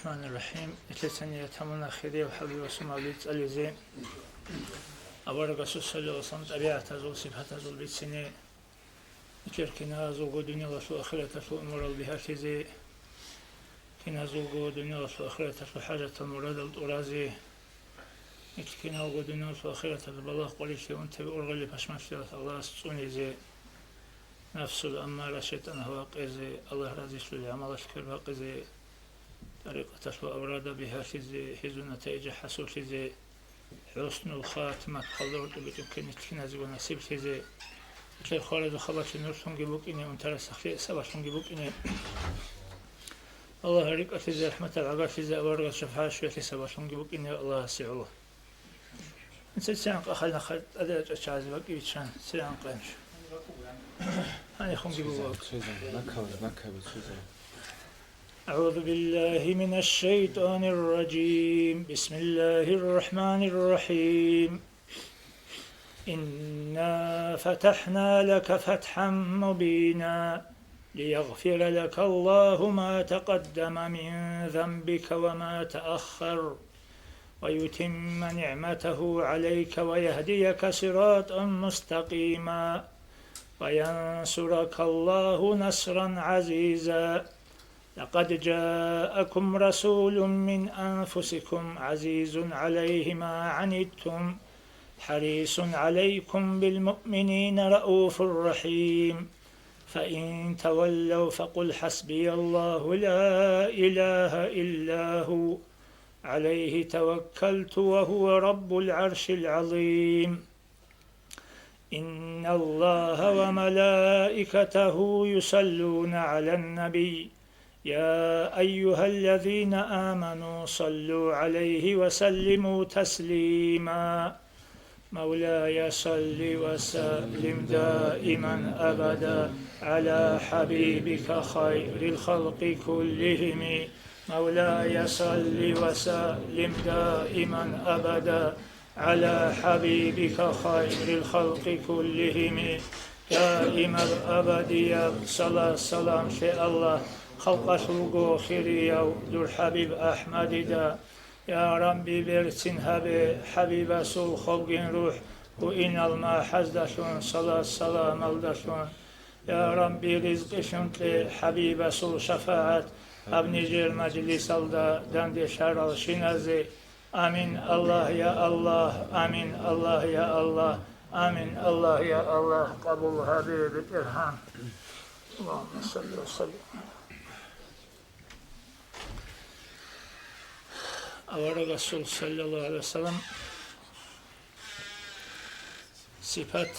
الرحمن الرحيم. إتلتني يتمنى خيري وحبي وسمع بيت اليزين أبارك صلى الله عليه وسلم طبيعة زول صفات زول بيت سنة إتلكنا زوج دنيا وسو آخرة سو مراد بها كذي كنا زوج دنيا وسو آخرة سو حاجة المراد الأرازي إتلكنا زوج دنيا وسو آخرة البلاغ قليل وأنت بأرغل بشمس الله سوني زي نفس الأمارة شيطان هو قيزي الله رضي سولي عمل شكر وقيزي طريقة سو أوراد بها كذي حزو نتائج حصول كذي حسن الخاتمة خلور تبتكن تكنازي ونصيب كذي كي خالد خلاص نرسم جبوك إني وانترى سخري سبعشون جبوك إني الله هريك أتزي رحمة العقاب كذي أورغ شفاعة شوية سبعشون جبوك إني الله سي الله نسيت سيانق أخلنا خد أدرج أشعازي بك إيشان سيانق أمش هاني خون جبوك أعوذ بالله من الشيطان الرجيم بسم الله الرحمن الرحيم إنا فتحنا لك فتحا مبينا ليغفر لك الله ما تقدم من ذنبك وما تأخر ويتم نعمته عليك ويهديك صراطا مستقيما وينصرك الله نصرا عزيزا لقد جاءكم رسول من أنفسكم عزيز عليه ما عنتم حريص عليكم بالمؤمنين رؤوف رحيم فإن تولوا فقل حسبي الله لا إله إلا هو عليه توكلت وهو رب العرش العظيم إن الله وملائكته يصلون على النبي يا أيها الذين آمنوا صلوا عليه وسلموا تسليما مولاي صل وسلم دائما أبدا على حبيبك خير الخلق كلهم مولاي صل وسلم دائما أبدا على حبيبك خير الخلق كلهم دائم الأبد يا صلاة سلام شاء الله خلق سوقو خيريو دور حبيب أحمد دا يا ربي برسن حبيب سول خلقين روح وإن الما حزدشون صلاة سلام الدشون يا ربي رزقشون حبيب سول شفاعت ابن جير مجلس الدا دند شرال شنازي آمين الله يا الله آمين الله يا الله آمين الله يا الله قبول حبيب الإرهام اللهم صل وسلم أورا رسول صلى الله عليه وسلم صفات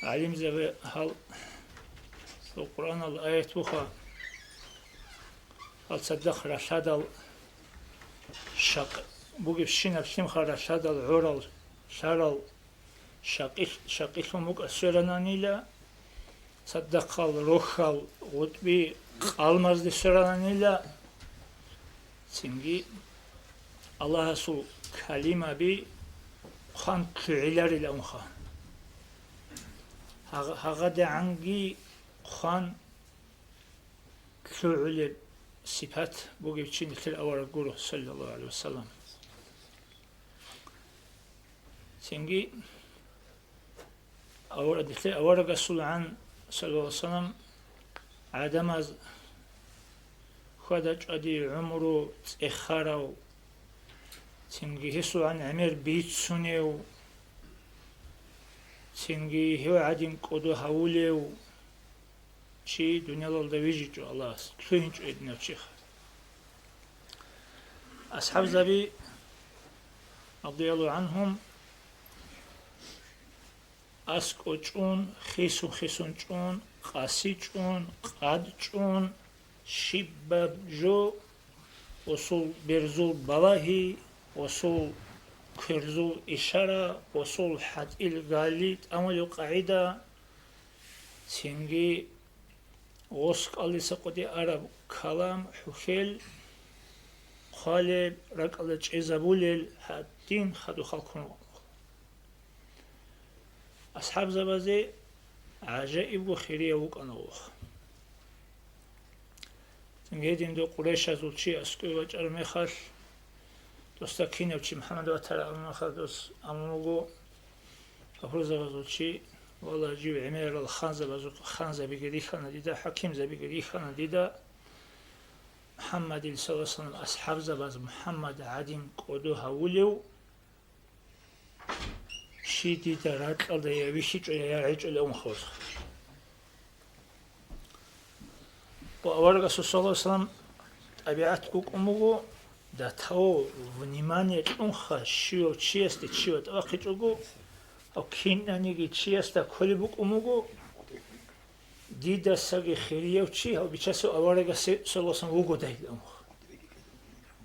علم زي هل القرآن الآية بخا هل صدق رشاد الشق بوجي بشينا بشيمخا رشاد العرل شرل شقيق مك أسرناني لا صدق الروح الغطبي المز دي سرناني لا سنجي الله سو كلمة بي خان كعلر الأمخا هغدا عنجي خان كعلر صفات بوجي بتشين كل أول قوله صلى الله عليه وسلم سنجي أول رسول عن صلى الله عليه وسلم عدم خدج أدي عمره تأخره سنجي هسوا عن عمر بيت سنيو سنجي هو عدين قدو هوليو شي دنيا الله دويجي الله كلينج إدنا شيخ أصحاب زبي رضي الله عنهم أسكو جون خيسون جون قاسي جون قاد جون شباب جو وصول برزول بلاهي وصول كرزول إشارة وصول حد الغاليت أمل قاعدة سنجي غسق اللي سقطي عرب كلام حكيل خالب رقل جزبول حدين خدو خلقون أصحاب زبازي عجائب وخيرية وقنوخ Ngedin do Quraysh azulchi askuva charmexal dosta kinevchi Muhammad watara amxal dos amugo afroza azulchi wala jiv Umar al-Khanza bazuk Khanza bigeri khana dida Hakim zabigeri khana dida Muhammad sallallahu alaihi wasallam ashab zabaz Muhammad adim qodo hawlev shidi da ratqalda yavishi ya'ichule umkhos Аварга сусаласам табиат кукумуго да тао внимание тунха шио чиесте чиот ахичуго а кинаниги чиеста колибукумуго дида саги хириевчи а бичасо аварга сусаласам угодаилам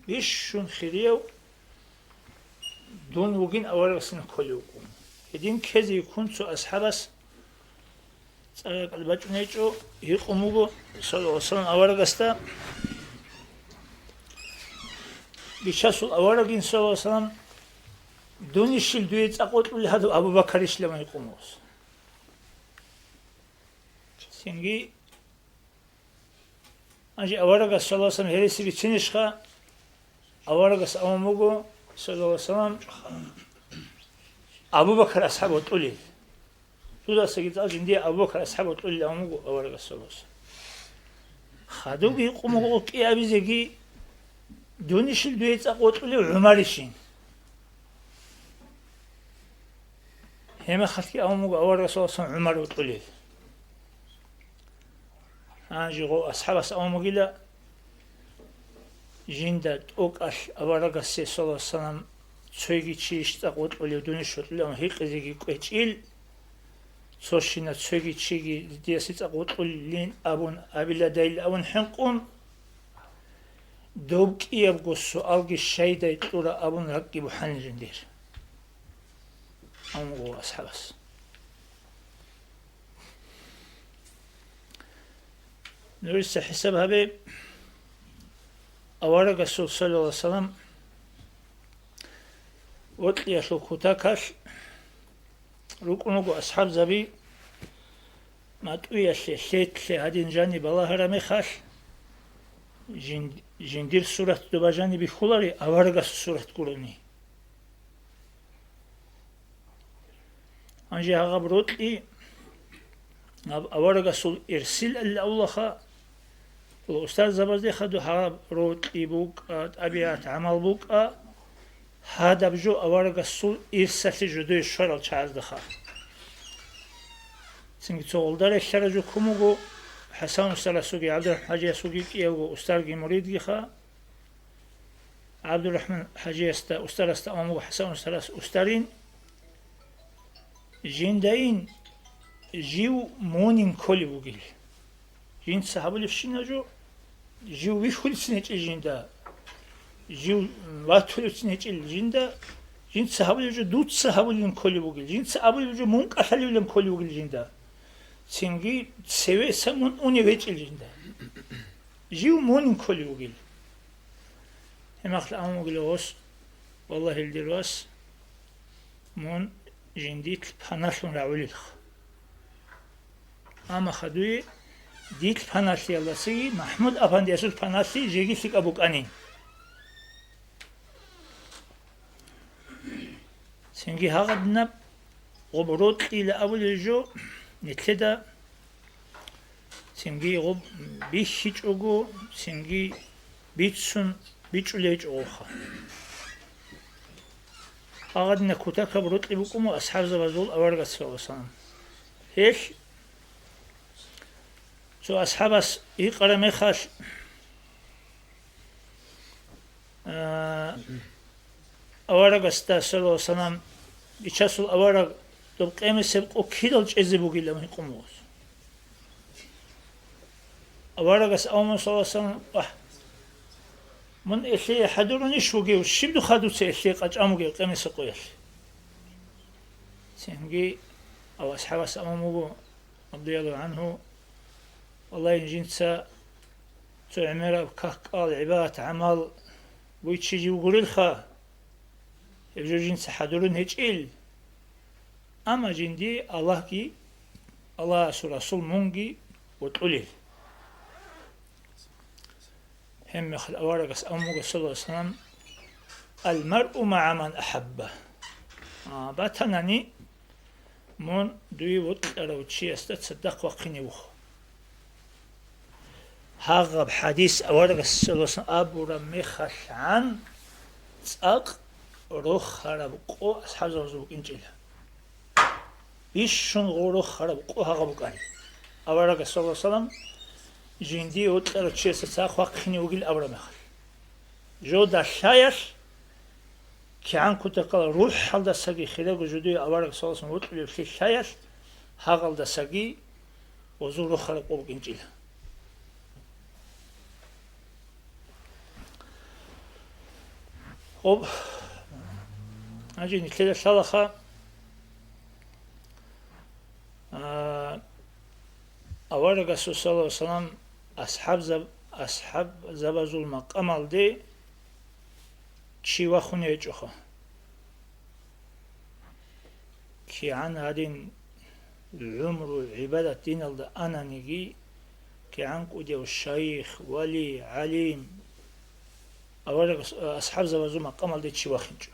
бишун хириев дун угин аварга син колибукум эдин кези кунцу асхабас Albacuneccio yıkumugu solan avaragasta biçasul avaragin solan donişil düet aqotuli hadu Abu Bakar işlema yıkumuz. Şimdi anji avaragas solan herisi biçinişka avaragas amamugu solan Abu Bakar ashabu otuli Suda segita jindi Abu Bakar ashabu tulli amugo avaraga solos. Khadu bi qumugo ki abizegi donishil duet aqotuli Umar ishin. Hema khati amugo avaraga solos Umar utuli. Anjigo ashabas amugila jinda okal avaraga solos sanam çoygi çiişta aqotuli donishil am hiqizegi qeçil Soshina tsögi chigi diasitsa qutulin abun abiladail abun hinqun dobki abgosu algi shayday tura abun raqibu hanjindir amugo ashabas nurisa hisab habe awaraga sallallahu aleyhi ve sellem otliya shukutakal Rukunugo ashab zabi matuya shetle hadin jani balahara mekhal jindir surat dobajani bi khulari avargas surat kurani anje haga brotli avargasul irsil allaha ustaz zabazde khadu haga brotli buk tabiat amal buk هذا بجو أورق السول إرسال جدوي شرال چاز دخا سنگی تول داره شرجو کموگو حسن استرسوگی عبدالرحمن حاجی سوگی کیوگو استرگی مرید گیخا عبدالرحمن حاجی استرست آموگو حسن استرس استرین جندین جیو مونین کلی بوگیل جند صحابه لفشین جو جیو وی خلی سنچ جنده Jiv vatulutsin hiçil jinda jin sahabucu dut sahabulun kolibugil jin sahabucu mun qahalulun kolibugil jinda singi seve samun univeçil jinda jiv mun kolibugil hemakla amugil os vallahi ildiros mun jindit panasun raulil ama khadui dit panasi Allah'si Mahmud Efendi Resul panasi jegiflik abukanin Singi hagadna qobrot ila awljo netleda singi qob bihiç ogu singi bitsun bichulej oha hagadna kutaka brot ibukum ashab zabazul awarga sosan hesh so ashabas iqra mekhash awarga sta solo sanam İçasul avarak dobqemeseb o kidal çezibugilam hiqumos avaragas awman salasan mun eşi hadurun işuge şimdi haduse eşi qaçamuge qemese qoyal sengi awas havas amugo radiyallahu anhu wallahi jinsa tu'mira kahqal ibat amal bu içici ugurilha Evjojin sahadurun hiçil ama cindi Allah ki Allah Rasul mungi utulil هم خل أورقس أمك صلى الله عليه وسلم المرء مع من أحبه باتناني من دوي وطلعوشي استصدق وقني وخ هاغب حديث أورقس صلى الله عليه وسلم أبو رمي خشعان تساق روح خرب قو أصحاب زوجك إنجيله إيشون غروح خرب قو هاغب قال أورقس صلى الله عليه وسلم جندي وطلعوشي استساق وقني وقيل أبو رمي خل جو دا شايش كان كنت قال روح حال دا ساقي خلاق جدوي أورقس صلى الله عليه وسلم وطلعوشي شايش هاغل دا ساقي وزو روح خرب قو إنجيله خب أجي نتلقى شلخة أورقس صلى الله عليه وسلم أصحاب زبازو المقامل دي چي وخونه يجوخه كي عن هادين العمر والعبادة دين الدا أنا نجي كي عن قدي الشيخ ولي عليم أورقس أصحاب زبازو مقامل دي چي وخنجو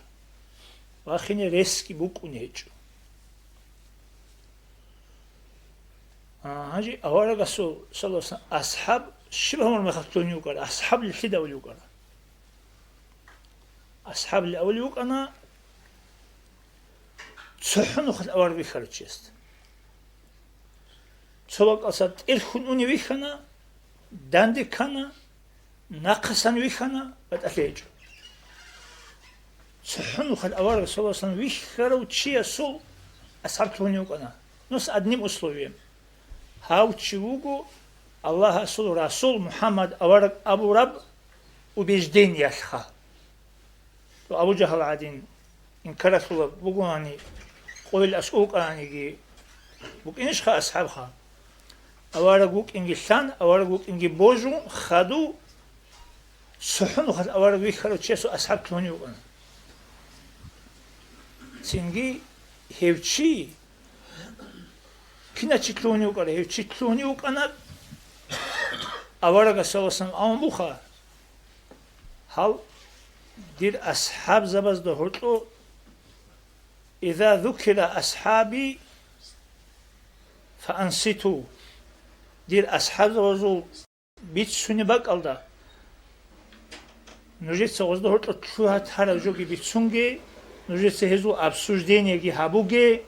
وخيني ريسكي بوكونه يجو هاجي أورقس صلى الله عليه وسلم أصحاب شبه مرمخطون يوكار أصحاب الحدا واليوكار أصحاب الأول يوكانا تسحنو خد أورق بيخارج يست تسوق أصاد إرخونوني ويخانا داندي كانا ناقصان ويخانا بتأثيجو تسحنو خد أورق صلى الله عليه وسلم ويخارو تشي أسول أصحاب توني يوكانا نص أدنيم أسلوبيهم هاو تشيوغو الله أسول رسول محمد أورق أبو رب وبيجدين يشخا أبو جهل عادين إن كرت الله بقولاني قول أسوق أنيجي بق إنش خا أصحابها أوارجوك إنجي شان أوارجوك إنجي بوجو خدو سحنو خد أوارجوك خلو تشيسو أصحاب توني وأنا سينجي هيوتشي كنا تشتلوني وكره هيوتشي تلوني وأنا أوارج سوسن أمبوخا هل دير أصحاب زبز دهورتو إذا ذكر أصحابي فأنصتوا دير أصحاب زبزو بيت سوني باك ألدا نجيت سوز دهورتو تشوها تهارا جوغي بيت سونجي نجيت سهزو أبسوجدينيگي هابوگي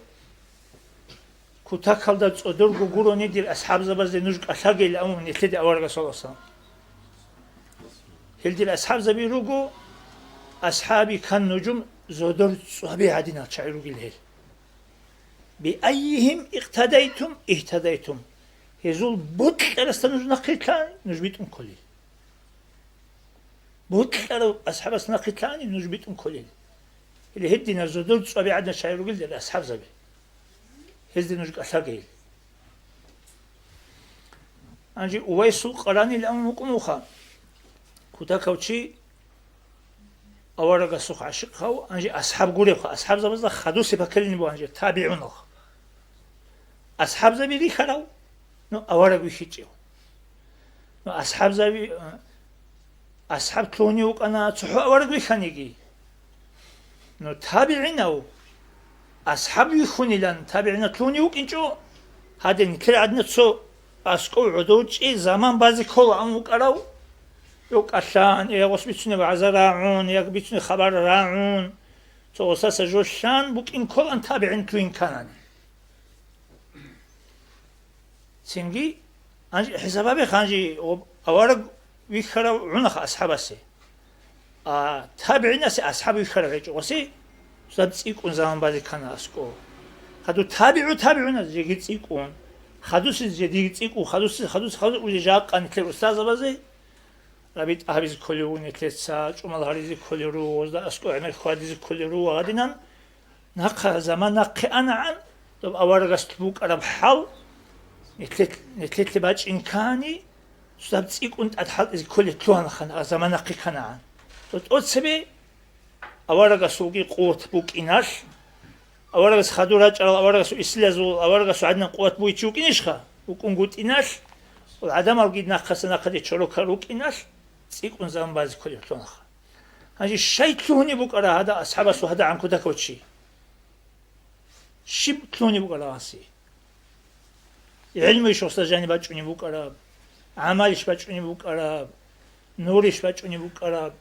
كوتاك ألدا تودرگو گوروني دير أصحاب زبز دي نجك أشاگي لأمم نتلدي أورغا صلى الله عليه وسلم هل دير أصحاب زبيروگو أصحابي كان نجوم زودر صحابي عدنا شعروا بالهيل بأيهم اقتديتم اهتديتم هزول بطل أرستان نقيتلاني نجبيتم كليل بطل أصحاب نقيتلاني نجبيتم كليل اللي هدينا زودر صحابي عدنا شعروا بالهيل أصحاب زبي هزدي نجك أشاقيل أنجي أويسو قراني لأمم مقنوخا كوتاكوشي أورق السوق عشقه أنجي أصحاب قريبه أصحاب زبزة خدوسي بكلني بو أنجي تابعونه أصحاب زبي خلو نو أورق ويشيجيو نو أصحاب زبي أصحاب كلوني وك أنا تحو أورق ويخانيجي نو تابعينه أصحاب يخوني لان تابعينه كلوني وك إنجو هذا نكر عدنا تسو أسكو عدوج زمان بازي كل أموك أراو يوك أشان يغوص بيتوني بعزة راعون يغ بيتوني خبر راعون توساس جوشان بوك إن كل أن تابعين كوين كاناني سنجي أنجي حسابي خانجي أورق ويخرو عنخ أصحابسي تابعين أسي أصحاب ويخرو رجو وسي سيكون زمان بعد كان أسكو خدو تابعون جيجي تسيكون خدوسي جديد تسيكون خدوسي وجاق أن كل أستاذ بازي رابط أهبز كليرو نتلسا جمال هاريزي كليرو وزدا أسكو عمل خواديزي كليرو وغادينان نقا زمان نقي أنا عن دوب أورغس تبوك أرب حال نتلت باج إنكاني سداب تسيك أنت أدحال إزي كلي تلوان خان زمان نقي كان عن دوت سبي أورغس وقي قوت بوك إناش أورغس خدوراج أورغس إسلازو أورغس عدنا قوت بوي تشوك إنشخا وكون قوت إناش والعدم أوجد ناقص ناقد يشرو كروك إناش تيكون زمان باز كل يطلون هاجي شيء تلوني بكرة هذا أصحاب سو هذا عنكو دكوتشي شيء تلوني بكرة هسي علمي شو استجاني بتشوني بكرة عملش بتشوني بكرة نورش بتشوني بكرة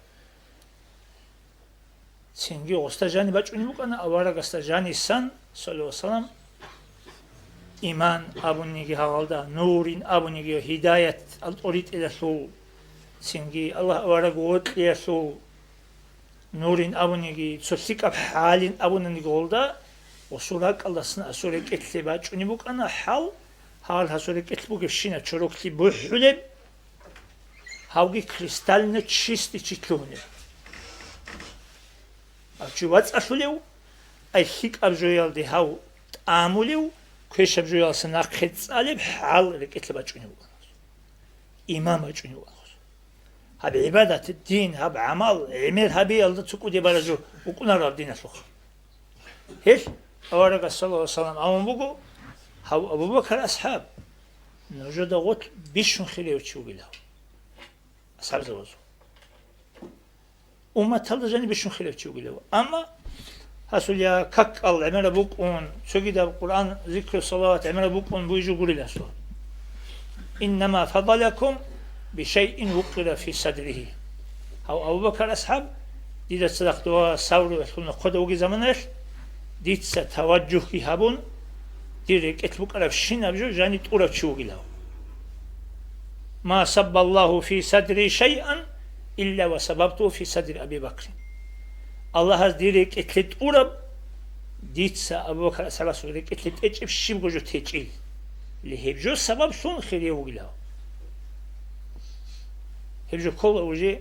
سنجي استجاني بتشوني بكرة أورا استجاني سن صلى الله عليه وسلم إيمان أبو نيجي هالدا نورين أبو نيجي هداية الأريد إلى سو سنجي الله أورا قوت إلى سو نورين أبو نيجي تسيك أب حالين أبو نيجي هالدا وسورك الله سنا سورك إتلبا چوني بوك أنا حال هسورك إتلبوك الشينا چروك لي بوحلب هاوغي كريستال نتشيستي چيتلوني أبچو واتس أسوليو أي خيك أبجويال دي هاو تآموليو كويش أبجويال سنا خيتسالي بحال لك إتلبا چوني بوك إمام چوني بوك هاب عبادة الدين هاب عمل عمير هابي يلد تسوكو دي بارجو وكونا راب دين أسوخ هيش أورق صلى الله عليه وسلم أمام بقو هاو أبو بكر أصحاب نوجد غوت بيشون خليه وتشو بيلاو أصحاب زوزو وما تلدجاني بيشون خليه وتشو بيلاو أما هسول يا كك العمر بقون سوكي دا القرآن ذكر الصلوات عمر بقون بيجو قولي لأسوا إنما فضلكم بشيء وقر في صدره هاو أبو بكر أصحاب دي دا صدقتوا ساورو يخلون قدوغي زمانش ديتسا توجه كي هابون ديرك اتبوك أرف شين أبجو جاني تقرب شوقي له ما سب الله في صدري شيئا إلا وسببته في صدر أبي بكر الله هز ديرك اتلت قرب ديتسا أبو بكر أسعى سوريك اتلت اجب شيب جو تيجيل لهبجو سبب سون خيريه وقي له هبجو كل وجه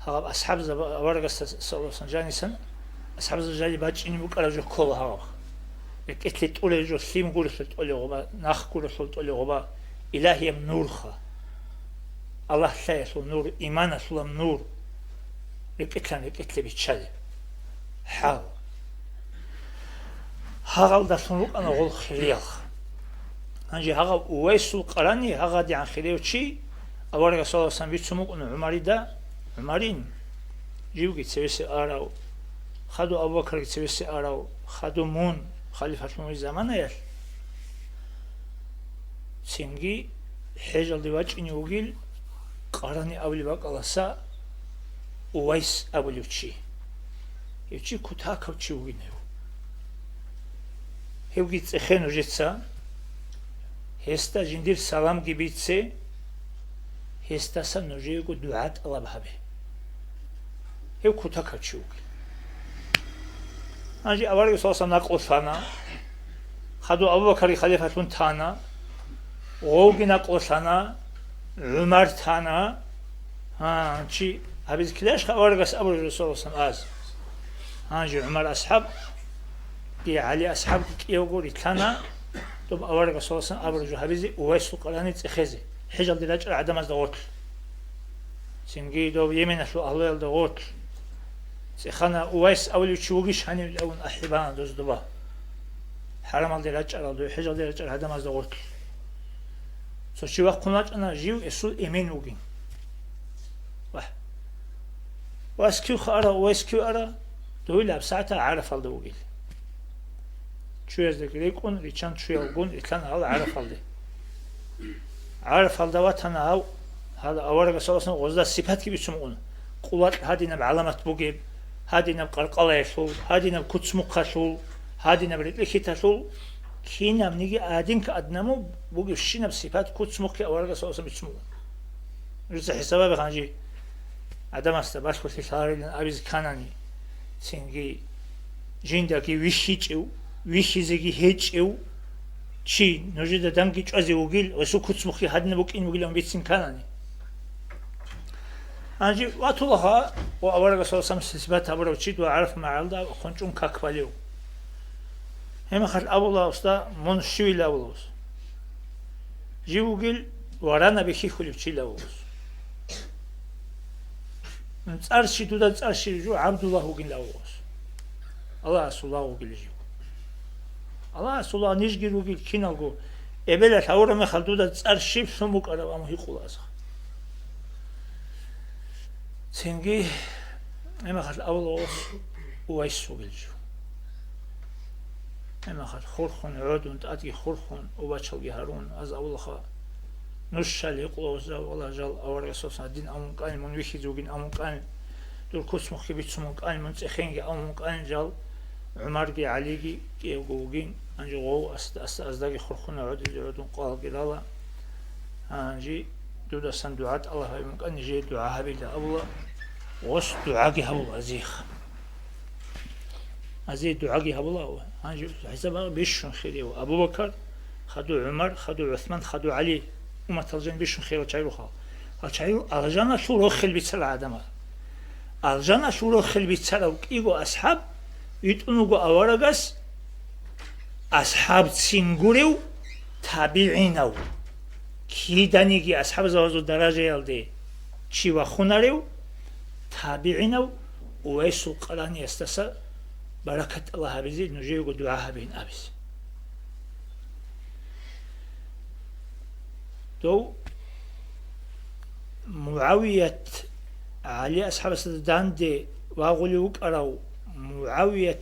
هغب أصحاب أورق صلى الله عليه وسلم أصحاب الزجاجي باجيني بوك أرجو كل هوا اتلت تقول جو سيم قول تقول غبا ناخ قول تقول غبا إلهي نور خا الله سيسو نور إيمان سلام نور اتلان اتل بيتشال حاو هاغل دا سنوك أنا غول خليخ هنجي هاغل ويسو القراني هاغل دي عن خليو تشي أورغ صلى الله عليه وسلم بيتسموك أنه عماري دا عمارين جيوكي تسويسي آراو خدو أبو بكر تسويسي آراو خدو مون خليفة الموي زمان يال سنجي حجل دي واجيني وقيل قراني أولي باق الله سا ويس أولي وچي يوچي كتاكا وچي وقينيو هيوغي تسخين وجيتسا هستا جندير سلام جيبيتسي هستا سا نجيوغو دعات الله بحبه هيو كتاكا وچي وقيل أجي أوري صلى الله عليه وسلم نقول ثانا خدو أبو بكر خليفة ثانا وغوغي نقول ثانا عمر ثانا شي هبيز كلاش أوري أبو الرسول صلى الله عليه وسلم هاجي عمر أصحاب دي علي أصحاب يوغوري ثانا طب أوري صلى الله عليه وسلم أبو الرسول هبيزي ويسو قراني تخزي حجل دي لاجر عدم از دغوت سنجي دو يمين أسلو الله دغوت سيخانا ويس أولي تشوغيش هاني الأون أحبان دوز دبا حرام الدي رجع دو حجر دي رجع هذا ما زغوت سو شي وقت قناج أنا جيو يسول إيمين وغين واه واسكيو خارا واسكيو أرا دويلا بساعتها عارف الدي وغيل شو يزدك ليكون ريشان شو يلقون إتلان هذا عارف الدي عارف الدي واتنا هاو هذا أورغ صلى الله عليه وسلم غزدا سيبات كي بيسمعون قوات هادي نب علامات بوغيب هادي نب قرقالة يسول هادي نب كتسمق خسول هادي نب رتلكي تسول كي نب نيجي آدين كأدنمو بوغيب شي نب سيبات كتسمق كي أورغ صلى الله عليه وسلم بيسمعون رجل حسابا بخانجي عدم استباش كتي ساري أبيز كاناني سنجي جيندكي ويشيچيو ويشيزيگي هيچيو چي نوجد دانگي چازي وغيل وسو كتسمق كي هادي نبوك إن وغيل بيتسين كاناني أنجي واتولها وأورغ صلى الله عليه وسلم سبات أبورو تشيد وعرف معالدا وخنجون كاكباليو هم خل أبولا أستا من شوي لأبولاس جيوغيل ورانا بخي خليو تشي لأبولاس نتأرشي دودا نتأرشي جو عبد الله وغيل لأبولاس الله أسول الله وغيل جيو الله أسول الله نيجي وغيل كينالغو إبلا ثورة مخل دودا نتأرشي بسموك أرابامو هيقول أسخ تنجي إما خد أول أوس ويسو بالجو إما خد خورخون عودون تأتي خورخون وباتشل جهرون از أول خا نشال يقلوز ولا جال أورا سوسا دين أمون كان من ويخيزوجين أمون كان دول كوس مخيبت سمون كان من تخينج أمون كان جال عمرجي عليجي كيوجوجين أنجي غو أصدقي خورخون عودون قال جلالا أنجي دودا صندوقات الله يمكن أن يجي دعاء بيدا الله وش دعاء هبلا أزيخ أزي دعاء هبلا أنجي حسب بيشون خيره أبو بكر خدوا عمر خدوا عثمان خدوا علي وما تلجن بيشون خيره تشايرو خال تشايرو أرجانا شو روح البيتسل عدمه أرجانا شو روح البيتسل وكيجو أصحاب يتونو أورجس أصحاب تسينغوريو تابعينو كي دانيجي أصحاب زوجو درجة يلدي شي وخوناريو تابعينو ويسو قراني استسا بركة الله بزيد نجيو دعاها بين أبس دو معاوية علي أصحاب السدان دي واغلوك أراو معاوية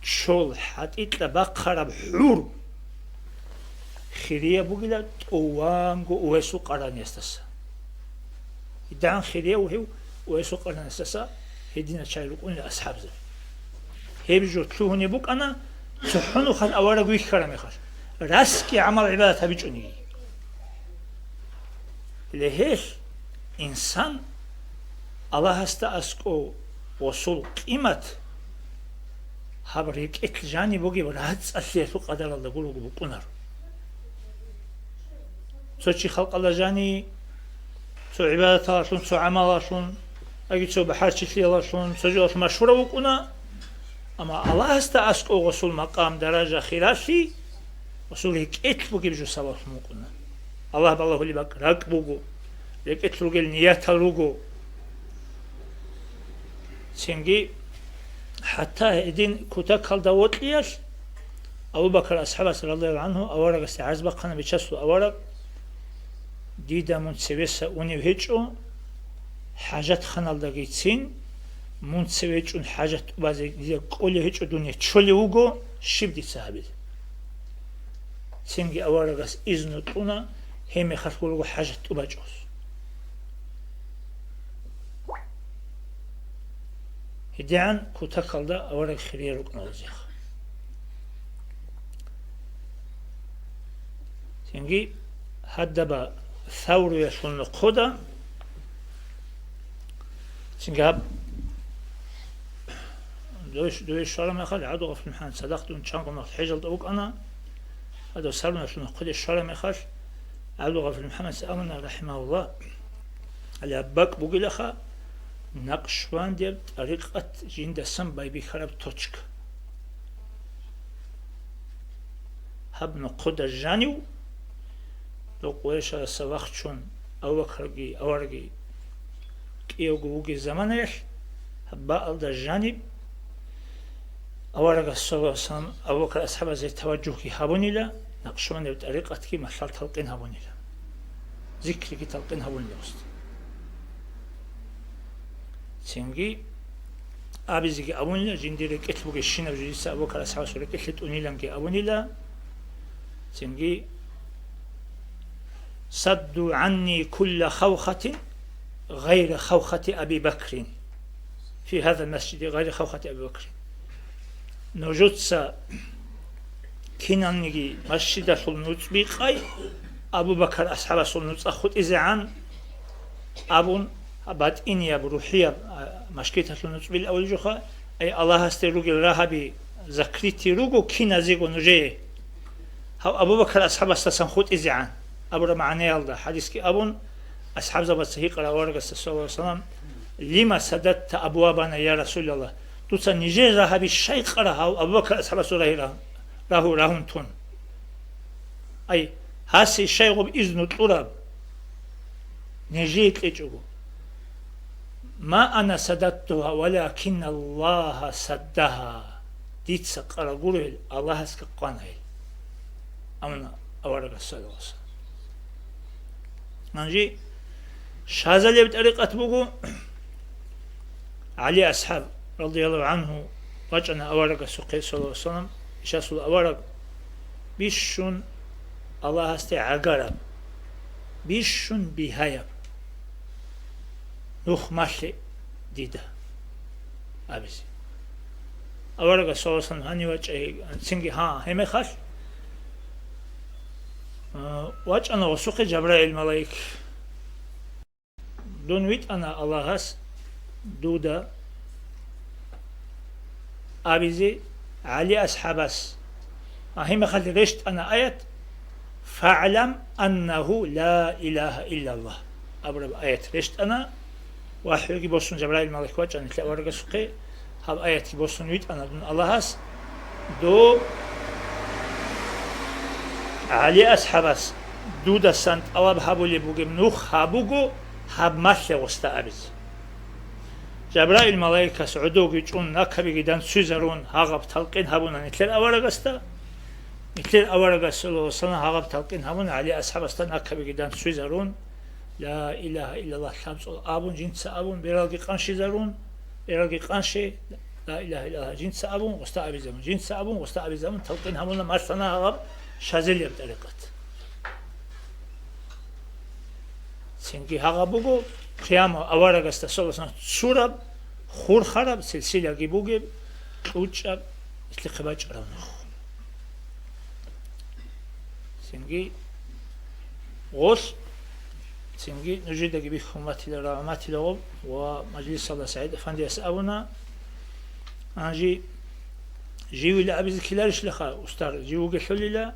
الشول حتى تبقر بحور خيرية بقولة وانغو ويسو قراني استسا يدعان خيرية وهو ويسو قراني استسا هدينا تشايلوكون لأصحاب زي هيبجو تلوهني بوك أنا تحنو خل أورا قويك كرامي خل راسكي عمل عبادة هبجوني لهيش إنسان الله هستا أسكو وصول قيمة هبريك إتلجاني بوغي ورهاتس أسليتو قدر الله قولو بوكونر سو خلق الله جاني سو عبادة لاشون سو عمل لاشون أجي سو بحر چشلي لاشون سو جوش مشهورة بوكونا أما الله هستا أسكو وصول مقام درجة خلافي وصول هيك إتل بوكي بجو سواس موكونا الله بالله اللي بك راك بوكو لك إتل روغي النيات روغو سنجي حتى إدين كوتا كالدا وطلياش أبو بكر أصحابه صلى الله عنه أورق استعاز بقنا بيشاسو أورق ديدا منتسويسا وني وهيجو حاجات خانال داقيتسين منتسويجون حاجات بازي ديدا قولي هيجو دوني تشولي وغو شبدي صحابي سنجي أورق اس إذنو تونا هيمي خلقو حاجات أباجوس هديان كوتا كالدا أورق خيرية ركنا وزيخ سنجي هدبا ثور يشون القدى سنجاب دوش شرم يخل عدو غف المحان صدقت ونشانق من الحجل دوك أنا هذا سرنا يشون القدى الشرم يخل عدو غف المحان سألنا رحمه الله على أباك بوغلخا نقشوان دير طريقة جيند سم باي بيخرب توچك هب نقدى جانيو لو قويشا سواخشون أوكرجي أورجي كيوجوجي زمانيش هبا ألدا جانب أورجا سواسام أوكر أصحاب زي توجهي هابونيلا نقشون بطريقة كي مشال تلقين هابونيلا ذكر كي تلقين هابونيلا وست سنجي أبيزكي أبونيلا جندير كتبوجي شينا بجلسة أوكر أصحاب سوري كتلت أونيلا كي أبونيلا سنجي صدوا عني كل خوخة غير خوخة أبي بكر في هذا المسجد غير خوخة أبي بكر نجدس كنانجي مسجد سلنوتبيقاي أبو بكر أصحاب سلنوت أخذ إزعان أبون بعد إني بروحية مشكلة سلنوتبيل أول جوخا أي الله استروج الرهبي ذكرتي روجو كنازيجو نجيه أبو بكر أصحاب استسنخذ إزعان أبو معنى الله حديث كي أبون أصحاب زبط سهيق على ورقة صلى الله عليه وسلم لما سددت أبوابنا يا رسول الله توصل نجي رها بالشيخ رها أبو بكر أصحاب سورة راهون تون أي هاسي الشيخ بإذن الطلب نجيت لجوه ما أنا سددتها ولكن الله سدها ديت سقر قول الله سكقانه أمنا أورقة صلى الله عليه وسلم نجي شازالي بطريقة بوغو علي أصحاب رضي الله عنه وجنا أورق سقي صلى الله عليه وسلم إشاسول أورق بيشون الله استي عقرب بيشون بهايب نوخ ماشي ديدا أبيس أورق صلى الله عليه وسلم هني وجه سنجي ها هم خش وجنا وسقي جبرائيل ملاك دون ويت أنا الله هس دودا أبيزي علي أصحابس هم خلي رشت أنا آيات فاعلم أنه لا إله إلا الله أبرب آيات رشت أنا واحد يجي بوسون جبرائيل ملك وجه أن تلاقي ورقة سقي هب آيات بوسون ويت أنا دون الله هس دو علي أصحابس دودا سنت أواب هابولي بوجم نوخ هابوجو هب ماشي وستا أبيز جبرائيل ملائكة سعودو يجون نكبي جدًا سوزرون هاغب تلقين هبونا نتلل أورغستا نتلل أورغس صلى الله عليه وسلم هاغب تلقين هبونا علي أصحاب استا نكبي جدًا سوزرون لا إله إلا الله خمس أبون جنس أبون بيرالجي قنشي زرون بيرالجي قنشي لا إله إلا الله جنس أبون وستا أبي زمن جنس أبون وستا أبي زمن تلقين هبونا مرسنا هاغب شازلية بطريقة سنجي هاغبوغو قيام أورغستا صلى الله عليه وسلم سورب خور خرب سلسلة جيبوجب وجب استقباج رونخ سنجي غوث سنجي نجد جبي خماتي لراماتي لغب ومجلس الله سعيد أفندي أسأونا أنجي جيوي لأبيز كلارش لخا أستار جيوجي حليلا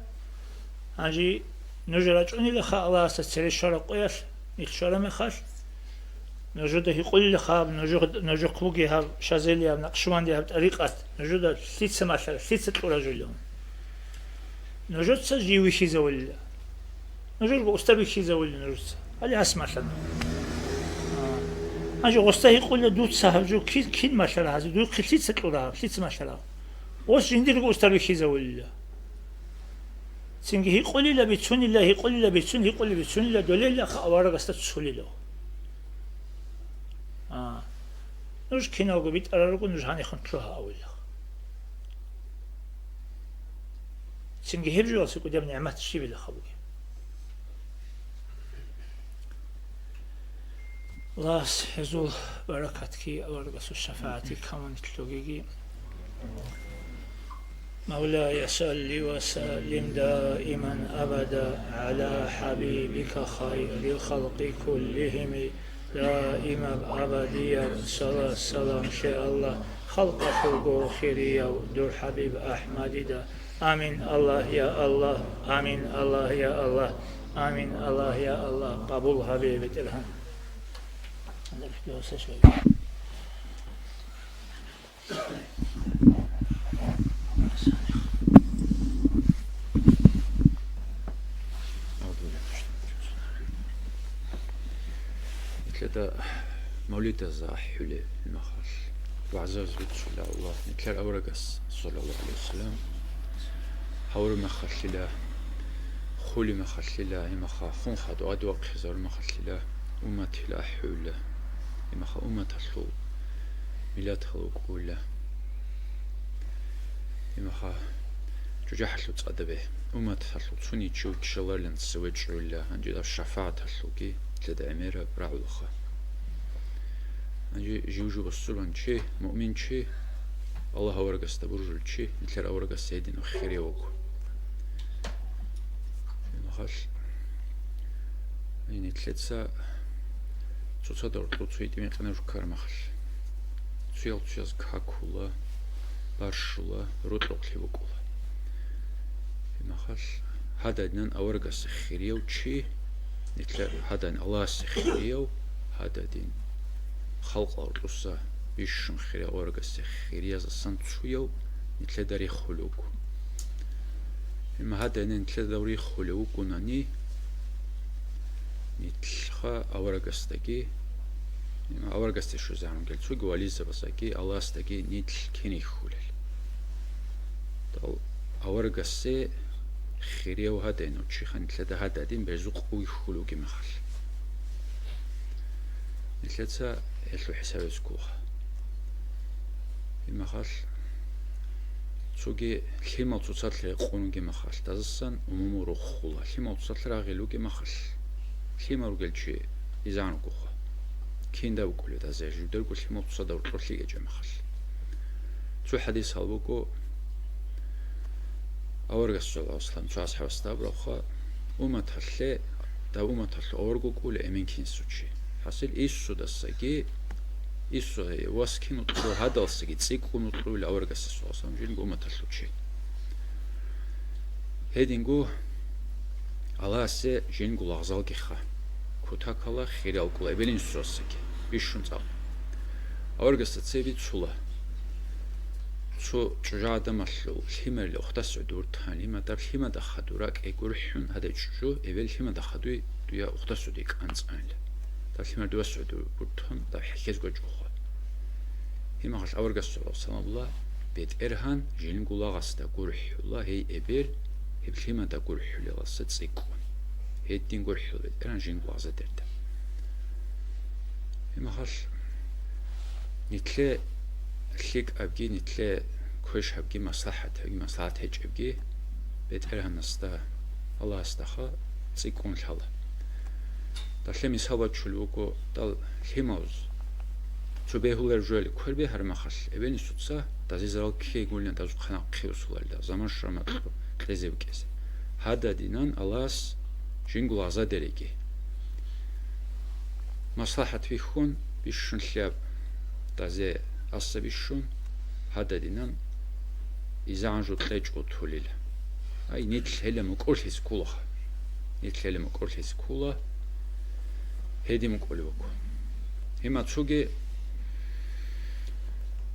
أنجي نجرج أني لخا الله ستسري شرق ويش نتشرم مخاش نجده يقول لخاب نجو قبوجي هاب شازيليا نقشواندي هاب طريقة نجده ثلاثة ماشر ثلاثة رجلهم نجد سجيوي شي زول نجد أستبي شي زول نجد هذه أسمع شنو أجي غسته يقول دوت سهل جو كين ماشر هذا دوت ثلاثة رجلهم ثلاثة ماشر وش عندي لقو أستبي شي زول سنجي يقول لا بتسون الله يقول لا بتسون يقول بتسون الله دليل لا خوارق استسولي له نوش كيناغو بيت أرارغو نوش هاني خنتروها أولا سنجي هبجو أسيكو ديب نعمات الشي بلا خبوي الله يزول بركاتك أورغسو الشفاعتي كمان تلوغيكي مولاي صل وسلم دائما أبدا على حبيبك خير الخلق كلهم دائما أبديا صلاة السلام شاء الله خلق حقوق خيرية ودور حبيب أحمد دا آمين الله يا الله آمين الله يا الله آمين الله يا الله قبول حبيب تلهم كذا مولد زاحولة المخال وعزاز بتشلا الله نتلر أورجس صلى الله عليه وسلم حور مخللا خولي مخللا مخا خون خد وعدوا خزار مخللا أمة لا حولة مخا أمة تلو ميلاد خلق كله مخا جوجا حلو تصدبه أمة تلو توني تشو تشلر لنسوي تشولا عندي الشفاعة تلوكي تدا أميرة برعلخة أنجي جوجو بصلون شيء مؤمن شيء الله أورجس تبرجل شيء مثل أورجس سيدنا خير وقو المخال يعني ثلاثة تصدر تصويت من قناة جكار مخال تصيل تصيز كاكولا برشلا رطلق لوقولا المخال هذا دنا أورجس خير وشيء مثل هذا الله سخيريو هذا دين خلق الرسا بيشون خير أورجس خيريا زسنت شويو مثل داري خلوق إما هذا مثل داري خلوق وناني مثل خا أورجس تجي إما أورجس تشو زعم قلت شو قواليز بس أكي الله استجي مثل كني خلل تال أورجس خيريا وهذا إنه شيء خن ثلاثة هذا دين برزق قوي خلوقي مخل ثلاثة إلو حساب سكوها имахал цуги лимал цуцатле қонуге махал тазсан умумуру хула лимал цуцатлрагилуге махал лимаругелчи изанугуха кинда укуле тазе жудергу лимал цуцадавр торлигеже махал цу хадис халбуку аургассола аслам цу асхабастаброха уматалле да уматалле оргукуле эминкинсучи хасил иссудасаги isso é o asquino do radal seguit cikunu truil aurgassas osam jingu matalluchi hedingu alase jingu lagzal gixa kutakala khirial kulebelin sosaki bishuntsal aurgassat sevit sula su jada mallu himerli oxtas ödur tani madar himada khadurak egurhun hadechju evel himada khadu duya oxtas ödik antsal تلمر دوس عدو برتهم دا حكيز جوجوخا هما خاص أورجس صلى الله بيت إرهان جين قلا غستا قرح الله هي إبير هبلهما دا قرح الله غستا تسيكون هي دين قرح الله إرهان جين قلا غستا دردا هما خاص نتلا ليك أبجي نتلا كوش أبجي مصلحة هج أبجي بيت إرهان نستا الله استخا تسيكون الله تلمي سوى تشلوكو تل هيموز تبيهولر جوالي كربي هرمخل ابني سوتسا تزيزرال كي يقولن تزو خنا قيوسولر دا زمان شرمت قليزيبكيس هذا دينان الاس جينغول ازادريكي مصلحة فيخون بيشون لاب تزي أصبيشون هذا دينان إذا عنجو تلاجو توليل أي نيت الهلم وكل هيس كولا نيت الهلم وكل هيس كولا هيدي مقولوكو هما تشوغي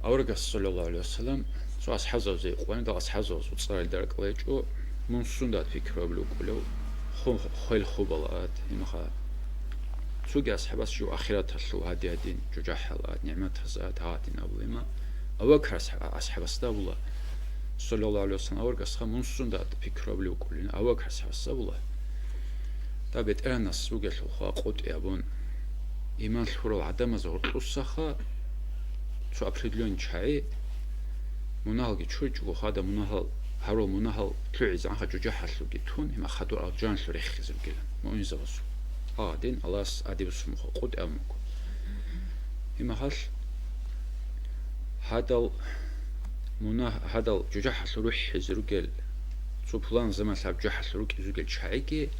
أورغس صلى الله عليه وسلم سو أصحابه زي قوان دا أصحابه وتصار الدرك ليجو منسون دات فكرة بلوكولو خيل خوبالات هما خا تشوغي أصحابه شو آخرات هسلو هادي هادين جوجا حالات نعمات هزات هادين أوليما أوكر أصحابه استابولا صلى الله عليه وسلم أورغس خا منسون دات فكرة بلوكولين أوكر أصحابه استابولا تابت أنا سوق الخوا قط يابون إيمان الحر العدم زور الصخا شو أبردلون شيء مناهل جشوج وهذا مناهل هرو مناهل تعز عن خجوج حسلو جتون هم خدوا أرجان شريخ زوجلا ما ينزغسو دين الله أدي بسمه قط أمك هم هال هذا هذا جوج حسلو روح زوجل شو بلان زمان ساب جوج حسلو زوجل شيء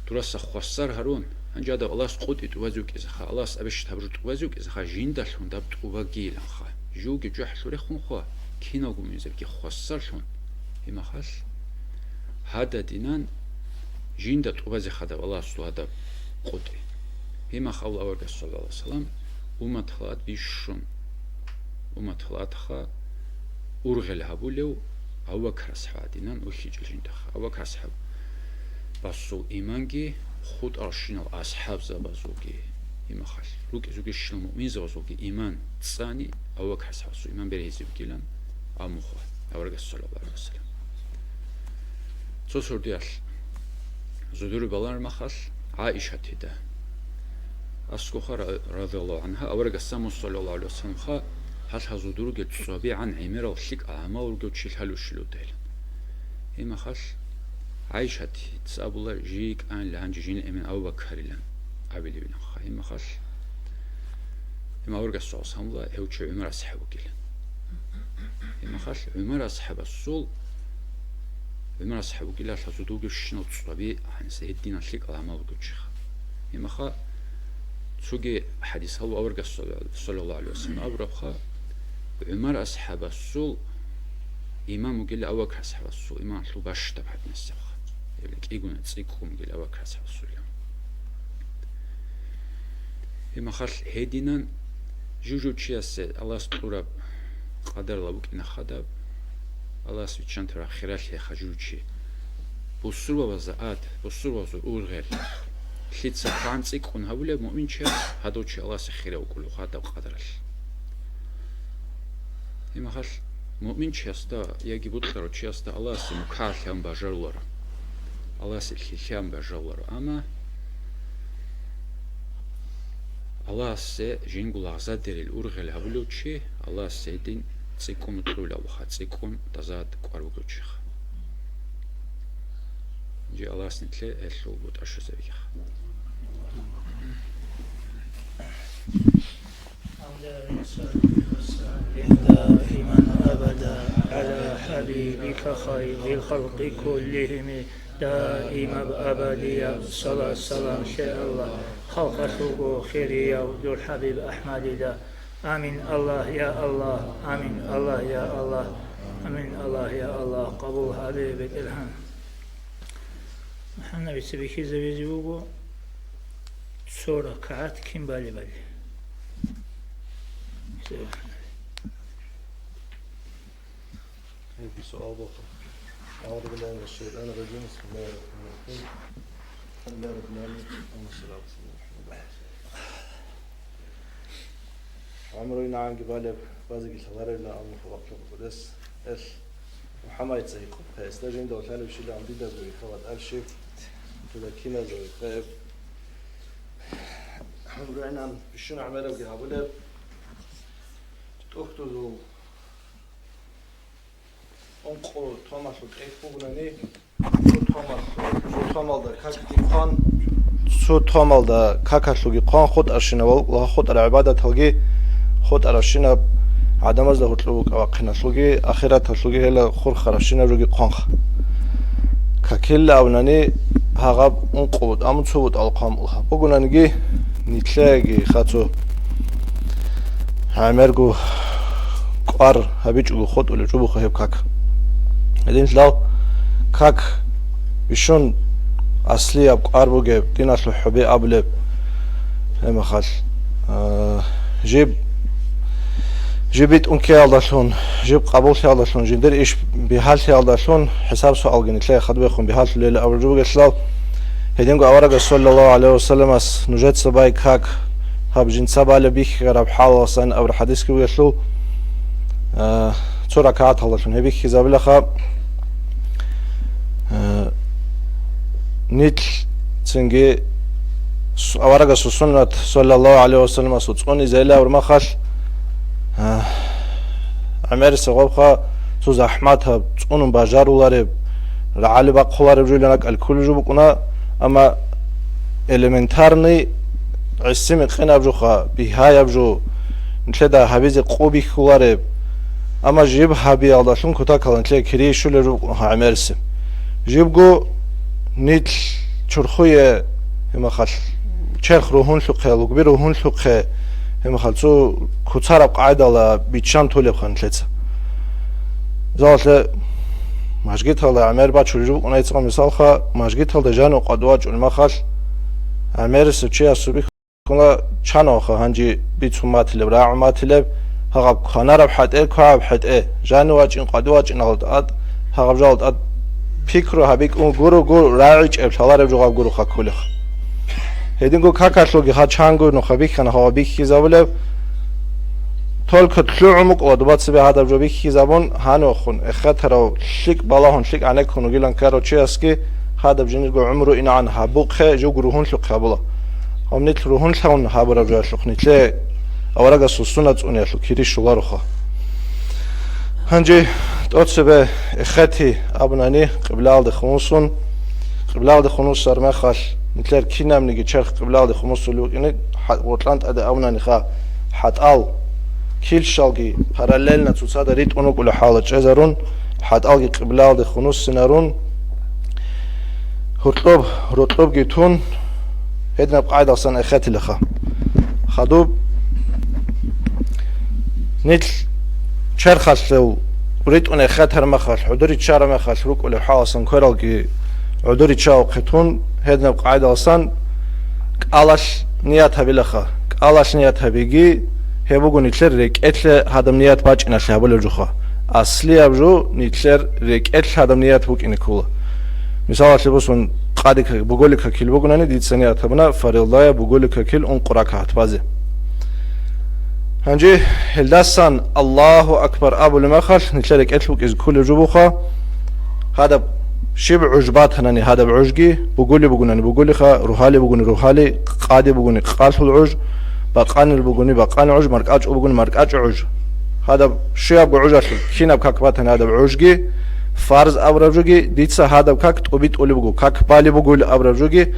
تراس خسر هرون أنجاد الله سقط يتوازوك إذا خا الله أبش تبرد توازوك إذا خا جين دلهم دبت وباقيل خا جوج جح سوري خون خا كينا قوم يزبك خسر شون هما خاص هذا دينان جين دت وباز خدا الله سو هذا قطي هما خاول أورج صلى الله عليه وسلم وما تخلات بيشون وما تخلات خا أورغل هبولو أو كرس حادينان وخيج الجين دخا أو كرس حب بسو إيمانجي خود أرشينال أصحاب زبازوجي إما خال روك زوجي شلمو مين زبازوجي إيمان ثاني أو كحسب سو إيمان بريزي بكيلان أمخوا أورجس صلى الله عليه وسلم تصور ديال زدور بالار مخال عائشة تدا أسكوخا رضي الله عنها أورجس صلى الله عليه وسلم خا هل هزودور جت صبي عن عمير الشيك أعمى ورجوت شيل هلو شلو ديل إما خال عائشة تسأبلا جيك أن لهن جين أمين أو بكر لهم عبيد بن خاي ما خاص ما ورجع الصوص هم لا هو شيء عمر أصحابه كله ما خاص عمر أصحاب الصول عمر أصحابه كله تزودوج الشنو تصبي عن سيدنا الشيك على ما ورجع شيخ ما خا سوجي حديث هو ورجع صلى الله عليه وسلم أبرخا عمر أصحاب الصول إمام قال أوك أصحاب الصول إمام شو باش تبعد من السبخ يقولك إيجون تسيكم قال أوك أصحاب الصول هما خال هدينا جوجو تشياس الله سطورة قدر لابوك إن خداب الله سويتشان ترى خيرات لي خجوجي بوسروا وزعات بوسروا وزور غير خيت سبعان تسيكون هؤلاء مؤمن شيء هذا شيء الله سخيره وكله خداب قدرش هما خال مؤمن شياستا يجي بطلع شياستا الله سمكاح هم بجرلره الله سلخيام بجرلره أما الله سه جينغول عزادريل أورغل هبلوتشي الله سيدين تسيكون ترولا وخا تسيكون تزاد قاربوكوتشيخ جي الله سنتلي اللو بوت أشو زبيخ دائما أبدا على حبيبك خير الخلق كلهم دائما أبديا صلاة سلام شاء الله خلق سوق خيريا ودو الحبيب أحمد دا آمين الله يا الله آمين الله يا الله آمين الله يا الله قبول حبيبك الهم محمد بسبيكي زبيزيوغو سورة كعات كم بالي بالي في سؤال بكرة أعوذ بالله من الشيطان الرجيم بسم الله الرحمن الرحيم الحمد لله رب العالمين والصلاة والسلام على عمرو نعم جبالك بازق الثوار إلى أن فوقت القدس إس محمد سيقو فاستجين دو ثالث شيء عم ديدا زوي خوات ألشي تذكينا زوي خيب عمرو نعم بشون عمله بجهابله تأخذوا أنقو توماس وكيفونني تومال دا كاكتي قان سو تومال دا كاكاسلوغي قان خود أرشينوال لا خود العبادة تلقي خود أرشينا عدم از ده هتلوك أوقنا سلوغي آخرت سلوغي هلا خور خرشينا روغي قانخ كاكيل أوناني هاغاب أنقود أمن سوود القام الله بقولناجي نتلاقي خاتو عمرجو قار هبيجو خود ولا جوبو خيب كاك هدين لو كاك بيشون أصلي أب قار بوجب دين أصل حبي أبلب هم خال جيبت أنكي على جيب قبول شيء على جندر إيش بحال شيء على حساب سؤال جنت لا خد بيخون بحال الليل أول جوبو قسلاو هدين قو أورق صلى الله عليه وسلم أس نجد سباي كاك هاب جن سبا لبيك غرب حال وصن أو الحديث كي قسلو صورة كات على هبيك خزاب لخا نيت تنجي أورق السنة صلى الله عليه وسلم أس تصوني زيلا ورمخش عمر سقوبخا سوز أحمدها تصونن بجار ولارب رعالي بقولار بجولناك الكل جوبكنا أما إلمنتارني عسيم خنا بجوخا بهاي بجو نتلدا حبيز قوبي كولارب أما جيب حبي الله شون كتا كلام تلاقي كريه شو لرو عمرسم جيبجو نيت شرخوية هم خال شرخ روحون سقى لقبي روحون سقى هم خال سو كتارب قاعدة لا بيتشان تولي بخان تلاتة زالت مشجيت هلا عمر بعد شو رجوب أنا يتسمع مثال خا مشجيت هلا جانو قدوات علما خال عمرس شيء أسوبي كنا شانو خا هنجي بيتسمات لب راعمات لب هغب خانه رب حد كعب حد جانو واج إن قدوات إن غلط هغب جالت فكرو هبيك اون گورو راعج ابتلا رب جواب گورو خاکولخ هدین گو کاکاسلوگی ها چانگو نخبیک خانه ها بیک کی زبله تول کتلو عمق ودبات سبه هذا بجوبیک کی زبون هانو خون اخت رو شک بالا هون شک عنک خونو گیلان کارو چی اسکی هذا بجنید گو عمرو این عن هبوق جو گروهون شق قبلا هم نت روهون شون هبر رجال شق نتله اورا سوسونات اون شو کیری شولارو خا هنجي توتسبه اختي ابناني قبلال د خموس سرما خاش نتلر كينام نيجي شرخ قبلال د خموس لو يعني وطلانت ادا ابناني خا حد ال كيل شالجي باراليلنا تصاد ريت اونو كل حاله جزرون حد ال قبلال د خموس سنرون رطلب جيتون هدنا بقاعده اصلا اختي لخا خدوب نتل شرخ لو وريت أنا خاطر مخاش عذري شار مخاش روك ولا حاصن كرالجي عذري شاو قطون هدنا بقاعدة أصلا كالاش نياتها بلخا كالاش نياتها بيجي هبوجو نتلر ريك إتل هذا نيات باج إن شهبول الجوخا أصلي أبجو نتلر ريك إتل هذا نيات بوك إن كولا مثال شبوسون قادك بقولك كيل بقولنا ديت سنيات بنا فريضايا بقولك كيل أن قراكات بازه هنجي هلدسان الله أكبر أبو المخش نتلك أتلوك إز كل جبوخا هذا شبع عجبات هناني هذا بعجقي بقولي خا روحالي بقولي روحالي قادي بقولي قالش العج باقان البغوني باقان عج مرقاج بغوني مرقاج عج هذا شياب عجش كيناب كاكباتن هذا عجگي فرض ابرجوگي ديتسا هذا كاك طبيت اولبغو كاك بالي بغول ابرجوگي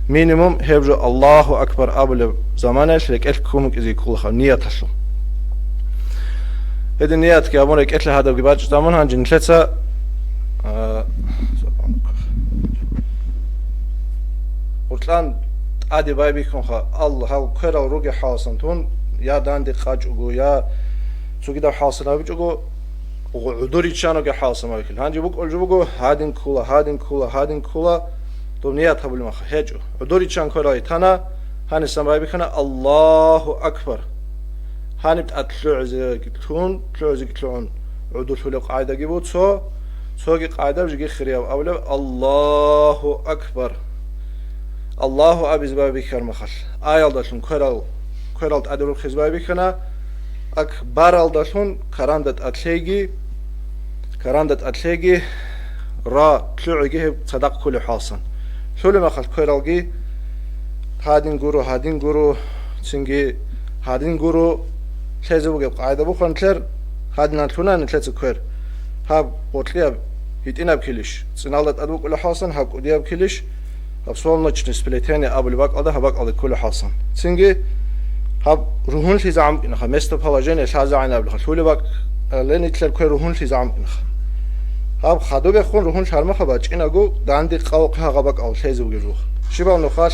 مينيموم هبجو الله اكبر ابل زمانش لك الكومك ازي كل نياتشو هذه نيات كامون لك اتل هذا بغباج زمان هانجن تلتا قلتلان ادي بايبي كونخا الله هل كرا روغي حاسنتون يا داندي قاجوغو يا سوغيدا حاسنا بيجوغو عدوري تشانو كي حاسما بكل هانجي بوك الجوغو هادين كولا تو نيات قبل ما هجو عدوري تشان كراي تانا هاني سماي بكنا الله اكبر هاني بتطلع تلون تلون عدول فلو قاعده جيبو سوغي قاعده بيجي خرياب اولا الله اكبر الله ابي زبابي كرمخل ايال داشون كرال ادرو خزبابي كنا اكبر الداشون كراندت اتليجي را تلوعي صدق كل حاصن شو ما خل كرالجي هادين غورو تشنجي هادين غورو شيزو بقى قاعده بخون تلر هادنا تلونا نتلت كر هاب قطليا هيتينا بكلش صنالت ادو كل حاصن هاب قديا بكلش أبصرنا تشنس بلتاني أبو الباق هذا هباق على كل حاصن تنجي هب روحون في زعم إنخ مستر بلاجين إشهازا عنا بلخ شو الباق لين يتلر كل روحون في زعم إنخ هب خدو بيخون روحون شرمه خباج إن أجو داندي قوقها غباق أو شيء زوجي روح شباب نخاش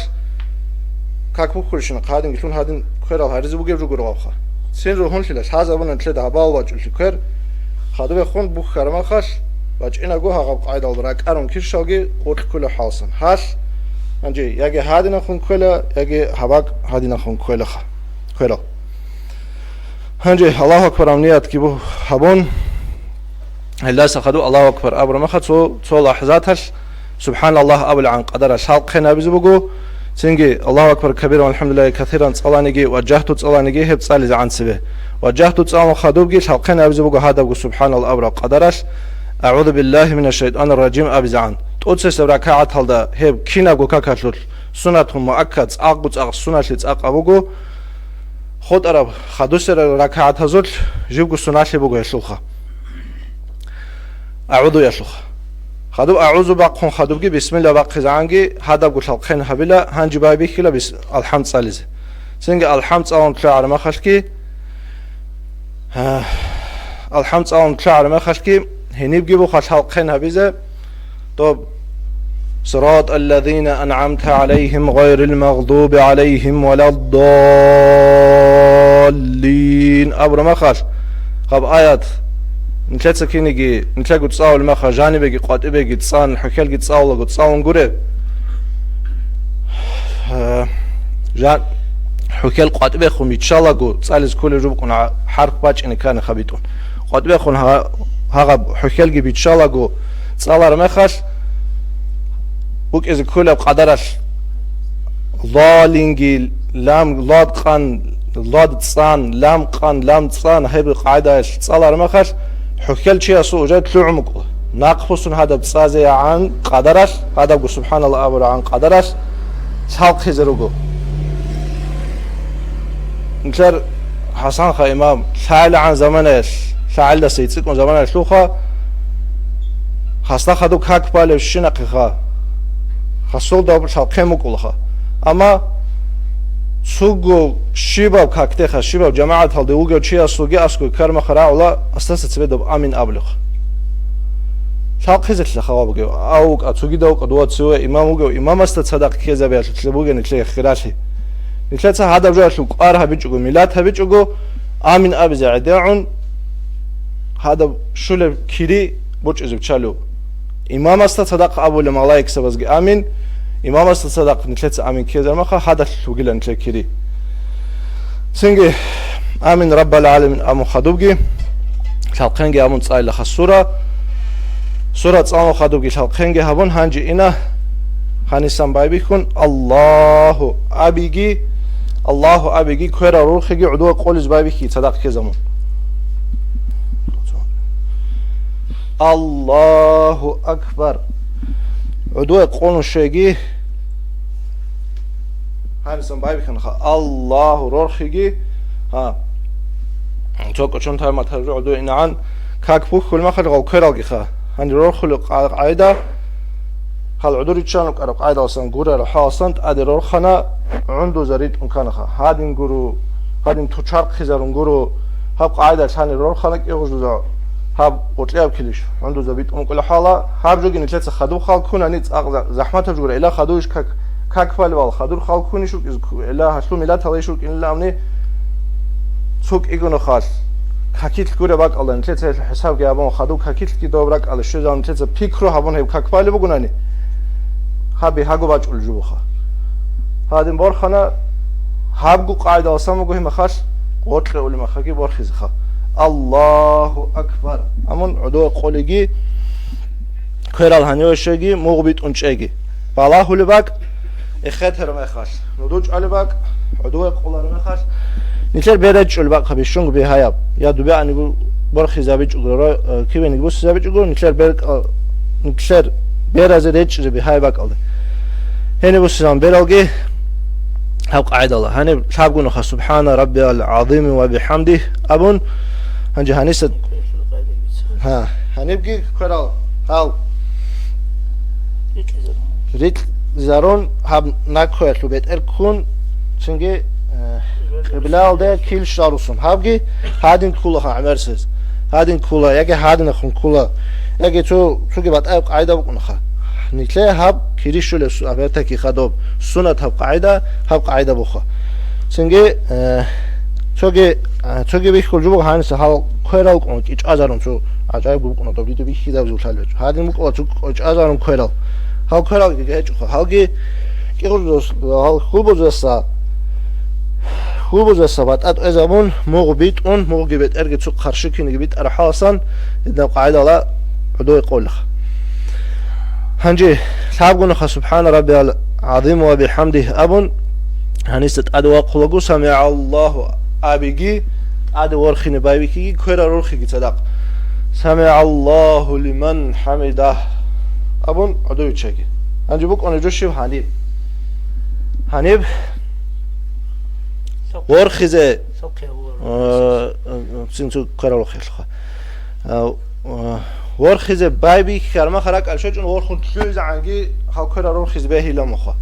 كاكبو كلشنا قادين يشون هادين كيرال هارز بوجي روح روحه سين روحون شلش هذا أبونا نتلد هبال واج الكير خدو بيخون بوخ خرمه خاش واج إن أجو هغب قاعد البراك أرون كيرشاجي قط كل حاصن هاش انجي ياگه هادينا خون كولا ياگه هباق هادينا خون كولا كولا انجي الله اكبر امنيات كيبو هبون هلا سخدو الله اكبر ابر مخت سو لحظاتش سبحان الله ابل عن قدر شالق خنا بزبغو سنجي الله اكبر كبير والحمد لله كثيرا صلانيجي وجهت صلانيجي هب صالي عن سبه وجهت صلاه خدوبجي شالق خنا بزبغو هذا سبحان الله ابر قدرش اعوذ بالله من الشيطان الرجيم ابزعن توتسس ركعات هلدا هب كينا غو كاكاتل سنت مؤكد اقوت اق سنت اقابوغو خود عرب خدوس ركعات هزول جيبغو سنت بوغو يشلخه اعوذ يشلخ خدو اعوذ باقون خدوبغي بسم الله باقزانغي هذا غو خن حبلا هانجي بايبي كلا بس الحمد صالز سنگ الحمد صالون تشعر ما خشكي الحمد صالون تشعر ما خشكي هنيبغي بو خن حبيزه طب صراط الذين أنعمت عليهم غير المغضوب عليهم ولا الضالين أبر مخاش خب آيات نتلت سكينيجي نتلقوا تصاول مخا جانبي قاتبي تصان حكيل تصاول تصاون قريب جان حكيل قاتبي خم يتشالقوا تصالز كل جوبكم حرف باج إن كان خبيتون قاتبي خون هاغب حكيل جي بيتشالقوا تصالر مخاش وك إذا كله بقدرش ضالينجي لام لاد قان لاد تصان لام قان لام تصان هاي بالقاعدة تصالر مخش حكيل شيء سوء جد تلعمك ناقفوسن هذا بتصازي عن قدرش هذا بقول سبحان الله أبو عن قدرش شالق خزروجو نكر حسن خا إمام شاعل عن زمانش شاعل ده سيتسك من زمانش لوخا خاصة خدو كاك بالي شنقي خا خاصول دابل شالقيمو كلها أما سوغو شيباب كاكتخا شيباب جماعة هالدي وغو چيا سوغي اسكو كرم خرا ولا استاس تسبيد امين ابلغ شالق خزت لخوابغو او اتوغي دوق دوات سو امامغو امام است صدق كيزا بياش تلبوغن تلي خراشي نتلتا هذا جاشو قار هبيچغو ميلاد هبيچغو امين اب زعدعون هذا شول كيري بوچ ازب چالو امام است صدق ابو الملائكه سبزغ امين إمام الصدق نتلت آمين كذا ما خا هذا شو قلنا نتلكري سنجي آمين رب العالمين آمون خدوبجي شالقينجي آمون تصايل خسورة سورة آمون خدوبجي شالقينجي هبون هانجي إنا هاني سامباي بيكون الله أبيجي كويرا روخيجي عدو قول زباي بيكي صدق كزمون الله أكبر عدو قول شيء هانسون باي بكن الله رورخيجي ها توك شون تاي ما ترجع دو إن عن كاك بوك كل ما خلق أو كرالجي خا هني روح خلق عايدة خل عدوري تشانك أرق عايدة أصلا جورا رحاسنت أدي روح خنا عنده زريت مكان خا هادين جورو هادين تشارك خزارون جورو هاب عايدة ثاني روح خلق يغزو هاب قطعب كليش عنده زبيت كل حالة هاب جوجي نتلت خدو خالكون أنيت زحمة جورا إلى خدوش كاك فالوال خدور خالكوني شو إلى هشلو ميلاد هذا شو إلا أمني سوق إيجونو خاص كاكيت كورة باك الله نتلت الحساب جابون خدو كاكيت كي دورك على شو زان نتلت بيكرو هابون هيب كاك فالي بقولني هابي هاجو باج الجوخة هذا بار خنا هابجو قاعدة أصلا مجوه مخاش قتل ولا مخاكي بار خزخة الله أكبر أمون عدو قوليجي كيرال هنيوشيجي مغبيت أنشيجي بالله هولي باك إخاتر ما خاش ندوج على باك عدو قولار ما خاش نتر بيرج على باك خبيشون بهاياب يا دبي أنا يقول برخي زابيج أقول كيف نقول زابيج أقول نتر بيرك نتر بيرز ريج بهاي باك الله هني بسلام بيرالجي هاو قاعد الله هني شابقون خا سبحان ربي العظيم وبحمده أبون هنجي هنيست ها هنبقي كرال هاو ريت زارون هاب ناكويت لبيت اركون çünkü bilalde kil şarusun habgi hadin kula ha amersiz hadin kula yage hadin khun kula yage tu bat ab qaida bukun kha nikle hab kirishule su aberta ki khadob sunat hab qaida bukha çünkü çoge bih kuljubu hansa hal koyral kon iç azarun chu acayip bukun da video bih hida zultal hadin buk o iç azarun koyral hal koyral ge chu halgi hal khubuzasa bat at ezamun mughbit un mughbit erge çok karşı kini gibi arhasan idna qaida la udu yqul hanji sabgun kha subhana rabbiyal azim wa bihamdihi abun hanisat adwa qulagu sami'a allah abigi ad warkhini baybiki kora ruhi sadaq sami'a allah liman hamidah abun udu çeki hanji buk onu joshi hanib ورخزة سنتو كرالو خيلخا ورخزة بايبي كرما خراك الشجن ورخون تلوز عنجي هاو كرالو خز به لا مخا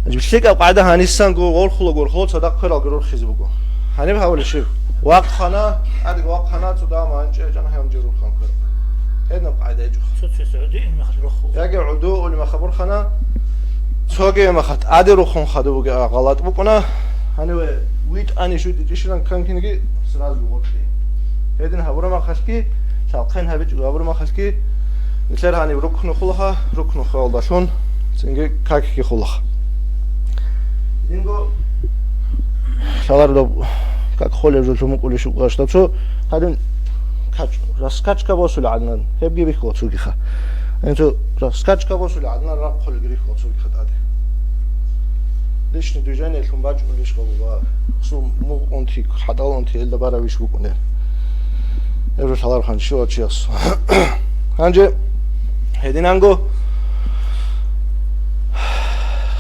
جبشيك قاعده هانيسان جو ورخلو صدق كرالو خز بگو هني بحاول شيء واق خنا ادي واق خنا تو دا ما جن هم جرو خان كر هنا قاعده جو في سعودي ما خرخو ياجي عدو ولا ما خبر خنا سوغي ما خط ادي روخون خدو غلط بقنا هني ويت أنا شو تيجيشلان كان كنيجي سراز بوقتي هيدن هبورا ما خشكي شالقين هبيج هبورا ما خشكي مثل هني ركن خالداشون سنجي كاكي خلها دينغو شالار دو كاك خول جو شو مقول شو قاشتا شو هادن راسكاتشكا بوسول عدنان هبجي بيخو تسوقي خا انتو راسكاتشكا بوسول عدنان راب خول جريخو تسوقي خا ادي ليش ندوجان لكم باج وليش قبوا سو مو أنتي حتى أنتي إلا برا ويش بكونه يروح الله خان شو أشياء هنجي هدين عنقو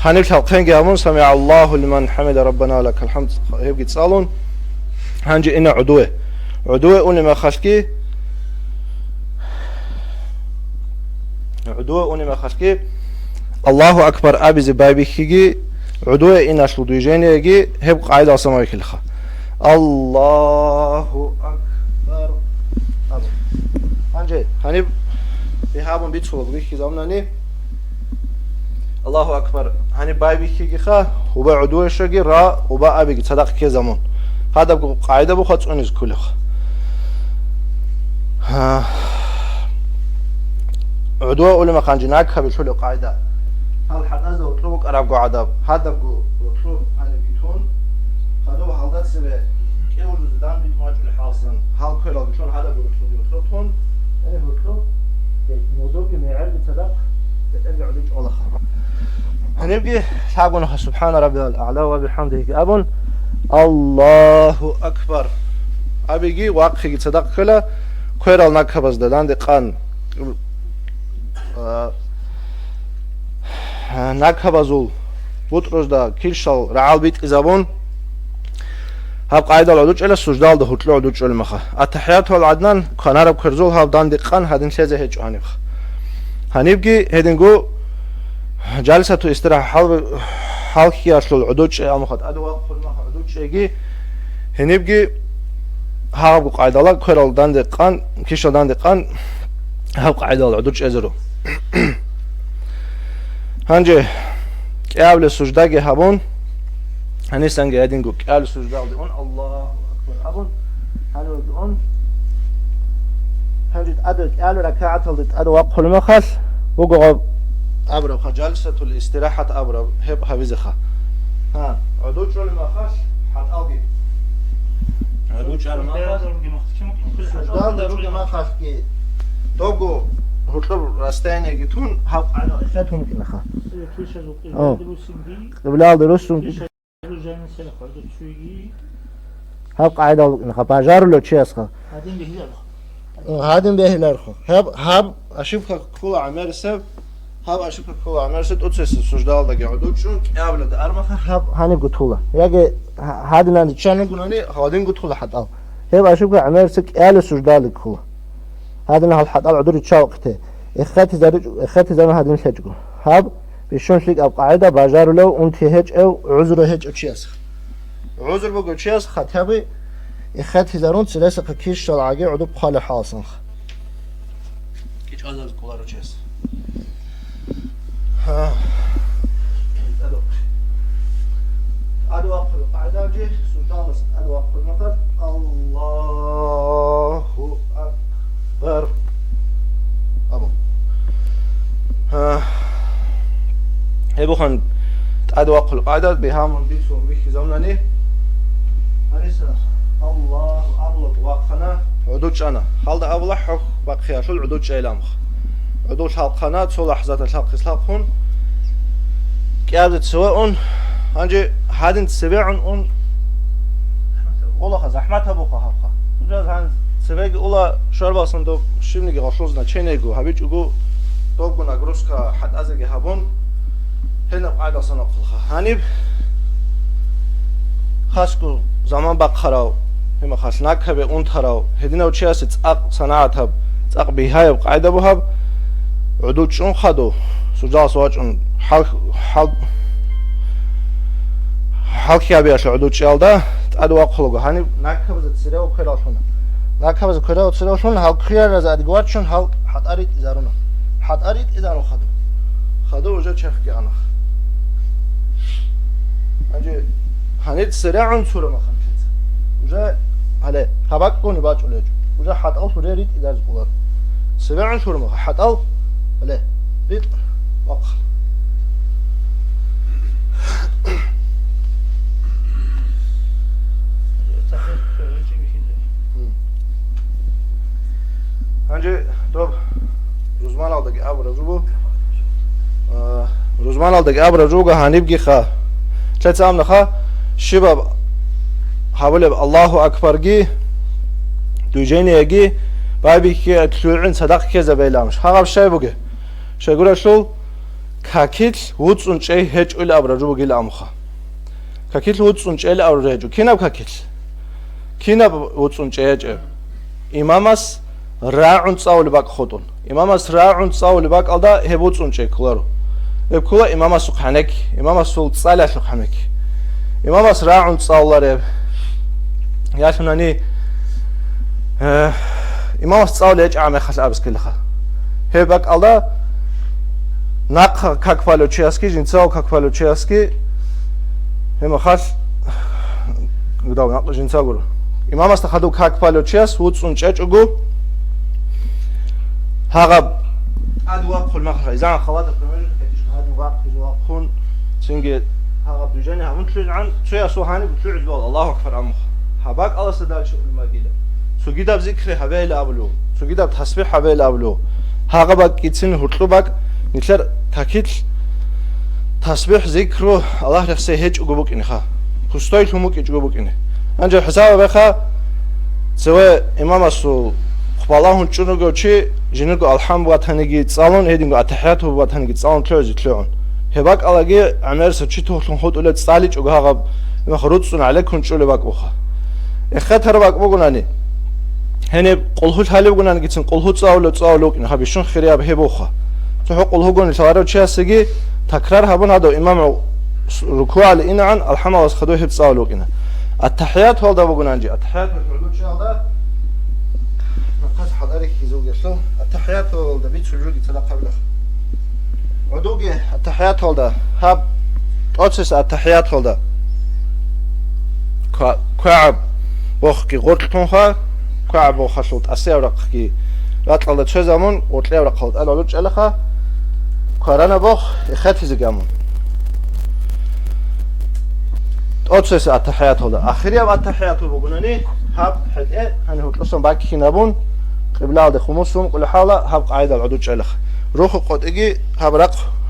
هنبتل خين جامون سمع الله لمن حمد ربنا لك الحمد هيبقى تصالون هنجي إن عدوه أولي ما خشكي الله أكبر أبي زبايبي كيجي عدوه إن أشلو دويجين يجي هب قاعدة أصلا يكلخه الله أكبر هنجي هني بهابون بيتشوق بيكي زمناني الله أكبر هني باي بيكي خا وبا عدوه شجي را وبا أبي صدق كي زمان هذا قاعدة بخط أنيز كلخ عدوه ولا ما كان جناك خبيث قاعدة هل حدث وطلبك أراب قاعدة هذا وطلب هذا بيتون هذا حالات سبب كي هو زدان بيتون الحاصل هل كلا بيتون هذا وطلبون أنا وطلب موضوع معيار بتصدق بترجع عليك الله خير هنبقي حاجنا سبحان ربي الأعلى وبحمده أبون الله أكبر أبيجي واقعي تصدق كلا كيرال نكبز دلان دقان نكبزول بطرس دا كيلشال رعال بيت إزابون هاب قاعدة العدوش إلى سجدال ده هتلو عدوش إلى مخا التحيات والعدنان كان عرب كرزول هاب دان دقان هادين سيزه هيج عنيف هنيبجي هيدنجو جالسة استراحة حال خياش العدوش المخد أدوا كل مخا عدوش يجي هنيبجي هاب قاعدة لا كرال دان دقان كيشال دان دقان هاب قاعدة العدوش إزرو هنجي كابل سجداجي هابون هنيسان قاعدين نقول كابل سجداجي هون الله أكبر هابون هنقول هنجي أدرك كابل ركعة تلت أدو أقول مخال وقعد أبرا خجالسة الاستراحة أبرا هب هبزخا ها عدوش ولا مخاش حد ألقي عدوش على مخاش سجداجي روجي مخاش كي توقو هطلب راستين يجتون هاو على إخاتهم كنخا. قبل درستم. هاو قاعدة نخا باجار لو شيء أسخا. هادين بهلار خو. هاب أشوف كل عمر سب. هاب أشوف كل عمر سب أتسس سجدال دقي عدود شون قبل ده أرمخ هاب هاني قتولا. ياجي هادين عند شان يقولوني هادين قتولا حتى. هاب أشوف عمر سب قال سجدال دقي. هذا نهال حد العذر تشاوقته إخواتي زمان هذا نسجقه هاب بيشون شيك أب قاعدة باجار له أنت هج أو عذر هج أشياس عذر بقول أشياس خاتبي إخواتي زمان سلاسة كيش شلعاجي عدو بخال حاصن كيش عذر كولار أشياس ها أدو أقل قاعدة جي سلطان أدو أقل مثل الله أكبر أبو هبو خان أدو أقل قاعدة بهامون بيسو بيخي زمناني أنيسا الله أغلق واقخنا عدوش أنا خالد أبلح حق بقيا شو العدوش إيلامخ عدوش حلقنا تسو لحظات الحلق إسلاقهن كيابدت سواء هنجي هادين تسبيعن والله زحمتها بوخا حقا وجاز هان سبيعي والله شرباسن دو شمنيجي غشوزنا چينيجو هبيج اگو دوغو ناگروسكا حد ازگي هابون هنا قاعدة سنقلخا هانيب خاسكو زمان بقراو هما خاس ناكبه اون تراو هدينو چياسي تاق صناعتها تاق بيهايب قاعدة بوهاب عدود چون خدو سجال سواجون حال بياش عدود چالدا ادو اقلوغو هاني ناكبه تسيرو كراشونا ناكبه كرو تسيروشون حال خيار از ادگواتشون حال حد اريد ازارونا حد اريد ازارو خدو وجا چخكي انا انجي هاني تسيرعون سورة مخمشت وجا هلا خباكوني باچ وليج وجا حد او سورة ريد ازار زقولار سيرعون سورة مخ حد او هلا ريد وقل هنجي دوب روزمان aldagi abrajugu روزمان aldagi abrajugu hanibgi kha çetsam nakha shibab hawleb Allahu akbargi dujeniyagi babi ki tlu'in sadaq keza beylamış hagab şey buge şegura şul kakit wutsun çey hech ul abrajugu gilamkha kakit wutsun çey abrajugu kinab kakit kinab wutsun çey imamas راعون تصاول باك خطون إمام راعون تصاول باك ألدا هبوتون شيء كلارو بكلا إمام سقحنك إمام سول تصالح سقحنك إمام راعون تصاول رب يا شناني إمام تصاول يج عام خش أبس كلها هباك ألدا ناق كاكفالو تشياسكي جنساو كاكفالو تشياسكي هم خش قدام ناق جنساو قولو إمام استخدو كاكفالو تشياس وتسون شجعو هاغب ادوا قل مخرج زان خواطر كمان هادو واقف واقفون سنجي هاغب دجاني همون تلو عن شويه سوهاني بتلو عدوال الله اكبر عمخ هباك الله سدال شو الماجيله سو جداب ذكر حبيل ابلو سو جداب تسبيح حبيل ابلو هاغبك كيتسن هطلبك نتلر تاكيد تسبيح ذكرو الله رخصه هيج اگوبك انخا خستاي لومك اجوبك انه انجا حساب بخا سوى امام السو خبالله چونو چی جنگو الحمد وطنگی صالون هدینگو اتحیات وطنگی صالون تلوزی تلون هباك ألاقي عمر سجيته خود ولا تصالج وجهها ما خروج عليكم شو اللي باك أخا إخاتها باك بقولاني هني قلهوت هالي بقولاني جتن قلهوت صاولوك إن خبيشون خيريا بهبوخا تحق قلهو قولي سوارو تشي سجي تكرار هبون هذا إمام ركوع لإنا عن الحمد لله خدوه هب صاولوك إنا التحيات هذا بقولانجي التحيات هذا شو هذا نقص حضرك يزوج يسلو التحيات هذا بيت سجود يتلقى بله عدوجي التحيات هذا هب أسس التحيات هذا كعب بوخكي غرتونها كعب بوخشلت أسيرقكي لا تقلد شو زمان وتلاقي رقلت أنا لوش ألخا كارنا بوخ إخاتي زجامون أسس التحيات هذا آخرية التحيات بقولني هب حد أنا هو أصلا باكي نبون قبل هذا خمسهم كل حالة هب قاعدة العدود ألخ روح قد إجي هب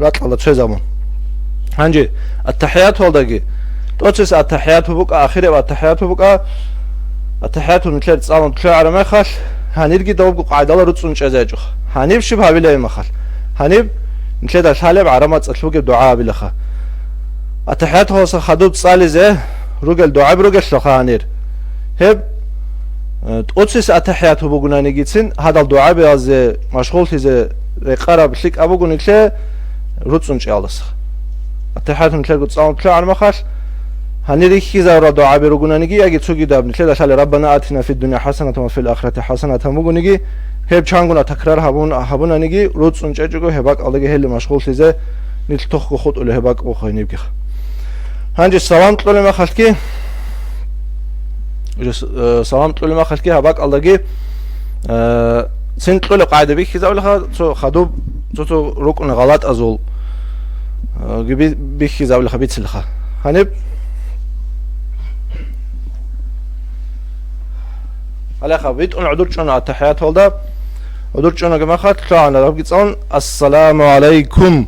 لا تقلد شو زمان هنجي التحيات هذا جي أسس التحيات بقى آخرية التحيات بقى التحيات مثل تصامن تطلع على مخال هنيجي دوب قاعدة لا رتصون شزاجه هنيب شبه بلا مخال هنيب مثل ده الحالة بعرمات أسلوك الدعاء بلخا التحيات هو خدود صالي زه رجل دعاء برجل شلخا هنير هب أسس التحيات هو بقولنا نيجيتين هذا الدعاء بياز مشغول تيز رقارة بشيك أبو قلنا كله رتصون شالس التحيات مثل تصامن تطلع على مخال هنيري كذا ردوا عبروا قلنا نجي أجي تسوقي داب نتلاقي شال ربنا آتنا في الدنيا حسنة وفي الآخرة حسنة هم نجي هب شانقنا تكرار هبونا نجي رود سنجاجو هباك الله هل مشغول سيزه نتلتخ خود ولا هباك وخايني بكخ هنجي سلام تقول ما خلكي سلام تقول ما خلكي هباك الله جي سنت تقول قاعدة بيك كذا ولا خدوب تو ركن غلط أزول جبي بيك كذا ولا خبيت سلخة هنب على خبيت أن عدود شنا التحيات هذا عدود شنا كما خات كلنا رب جيتون السلام عليكم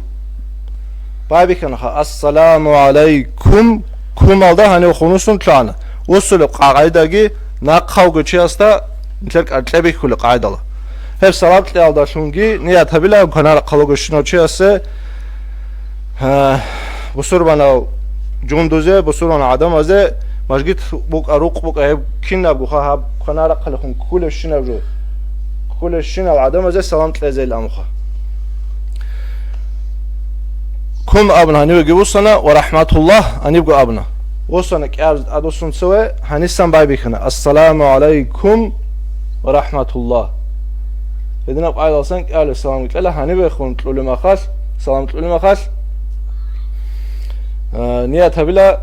باي كنا السلام عليكم كم هذا هني خمسون كلنا وصل قاعدة جي ناقخو جتشاستا نتلك أتلبي كل قاعدة الله هب سلام تلاقي شونجي نيات هبلا كنا قلوج شنو جتشاسة بصور بنا جون دوزه بصور بنا عدم هذا ماجيت بوك أروق بوك هب كنا بوخا هب خنا رقلهم كل شيء نبرو كل شيء العدم زي سلام تلازي الأمخا كم أبنا هنيجي وصلنا ورحمة الله هنيجي أبنا وصلنا كأرز أدوسن سوى هنسمع باي بيخنا السلام عليكم ورحمة الله بدنا بقى أصلاً قال السلام عليكم لا هنيجي خون تقول ما خاص سلام تقول ما خاص نية بلا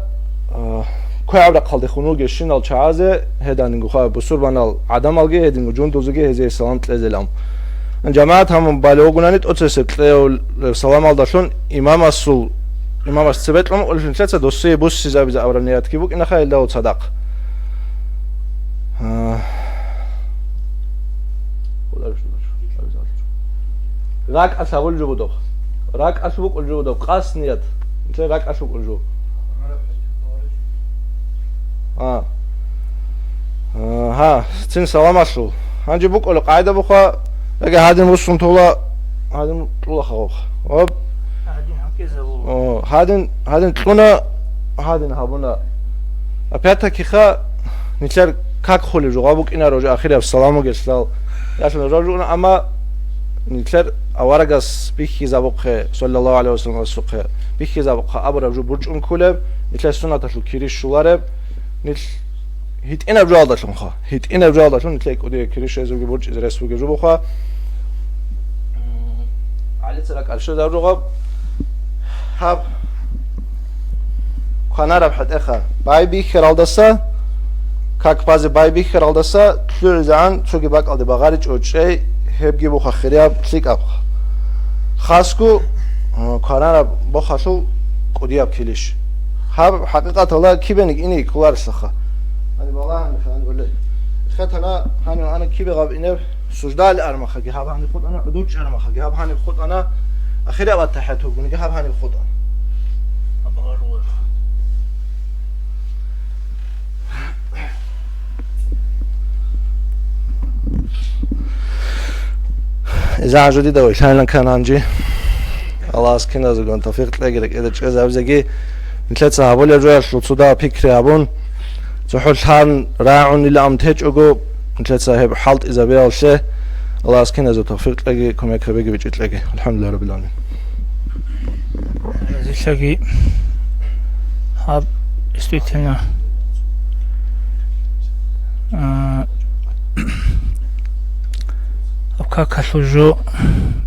كوي عبر قلدي خنوق الشين الشعازة هذا نقول بصور بنا عدم الجي هذا نجون دوزجي هذا سلام تلازلهم جماعة هم بالوغنا نت أتسكت سلام الله شون إمام السول إمام السبت لهم أول شيء دوسي بوس زابز أورانيات كيبوك إن خيل داود صدق راك أسأقول جودو راك أسبوك الجودو قاس نيات مثل راك أسبوك الجو ها تين سلام السول هنجيبوك ولا قاعدة بخوا لكن هذا المرسوم طولا هذا طولا خوخ وب هذا طونا هذا نهابونا أبياتا كيخا نتشار كاك خولي جوابك إنا رجع أخيرا السلام وجسلال ياسم رجعنا أما نتشار أوارجس بيخي زابق صلى الله عليه وسلم السوق بيخي زابق أبو رجع برج كله نتشار سنة تلو كيريش شوارب نتش هيت إنا بجالدة شلون خا هيت إنا بجالدة شلون نتلاقي كودي كريش زوجي برج إذا رسوي جوبو خا على تراك على شو دار رغب هاب خانة ربحت أخا باي بيخير علدسا كاك باز باي بيخير علدسا تلو زعان شو جباك على بغارج أو شيء هبجي بخا خرياب تليك أب خاسكو خانة رب بخاسو كودي أب كليش هاب حقيقة الله كيبنك إني كوار سخا أنا والله أنا خلنا نقول لك خدت أنا كيف غاب إنه سجدة الأرمخة جهاب هني خد أنا عدوش أرمخة جهاب هني خد أنا أخيرا بتحته بقول جهاب هني خد أنا أبغى إذا عجودي دوي كان عندي الله اسكنا زغون توفيق تلاقي إذا تجزا بزجي مثل صحابول الرجال شلصودا فكر أبون تحول حان راعون إلى أم تهجو مثل صاحب حالت إذا بيالشه الله اسكنا زو توفيق تلاقي كم يكربي بيجي تلاقي الحمد لله رب العالمين. تلاقي هاب استويتنا أبكى كسوجو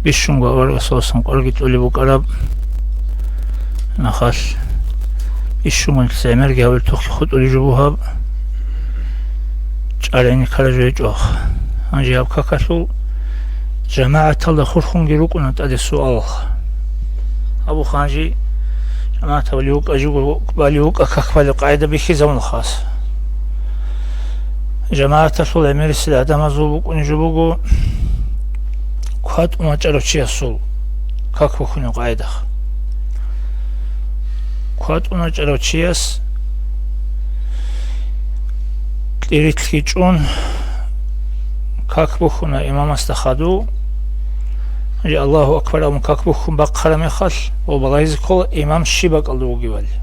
بيشونغ ورسوسن قرقت أولي بقرب نخاش بيشونغ السامر جاول توخي خد أولي جبوها جاريني كارجوي جوخ أنجي أبكى كسو جماعة الله خورخون جيروك ونتأدي السؤال أبو خانجي جماعة وليوك أجوك باليوك أكاكبالي قاعدة بيكي زون خاص جماعة الله أمير السلادة مزوبوك ونجبوكو كوات ومجالو چي أصول كاك بخوني قاعدة كوات ومجالو چي أس تليري تلقيجون كاك بخونا إمام استخادو جي الله أكبر أمو كاك بخون بقرة ميخال وبلايز كل إمام شبك اللوغي والي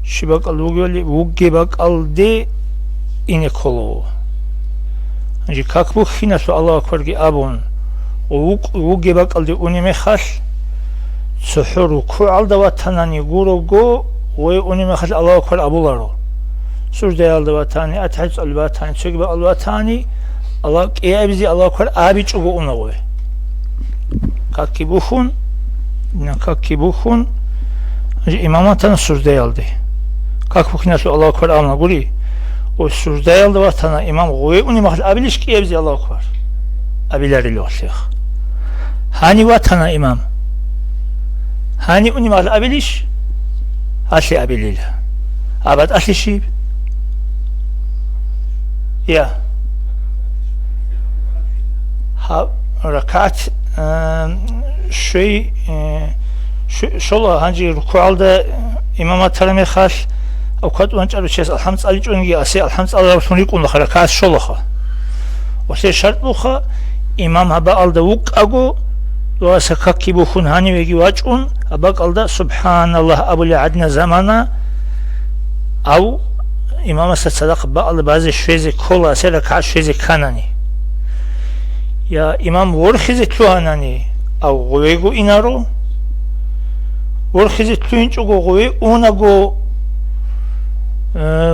شبك اللوغي والي وغي بك الدي إني كلو جي كاك بخينا سو الله أكبر جي أبون وغي بك الدي أوني ميخال سحر كو عالدوا تناني غورو غو وي ميخال الله أكبر أبو لارو سجدة الواتاني أتحدث الواتاني تشجب الواتاني الله كي أبزي الله كر أبي تشجو أنوه كاكيبوخون نكاكيبوخون إماماتنا سجدة الدي كاكبوخنا سو الله كر أمنا قولي وسجدة الواتانا إمام غوي أني ما خل أبيلش كي أبزي الله كر أبيلاري له الشيخ هاني واتانا إمام هاني أني ما خل أبيلش هاشي أبيليله أبد أشي شيء يا ها ركعت شيء شو هنجي ركوع ده إمام ترمي خاش أو كات وانجلو شيء الحمد لله جونجي أسي الحمد لله رسولي يكون ركعت شو لخا وشيء شرط لخا إمام هبا ده وق أجو لو سكاكي بخون هاني ويجي واجون هبا ده سبحان الله أبو لعدنا زمانا أو إمام صدق بعض بعض الشيء كله سير ركعة شيء كانني يا إمام ورخز تلوانني أو غويجو إنارو ورخز تلوينجو غوي أونغو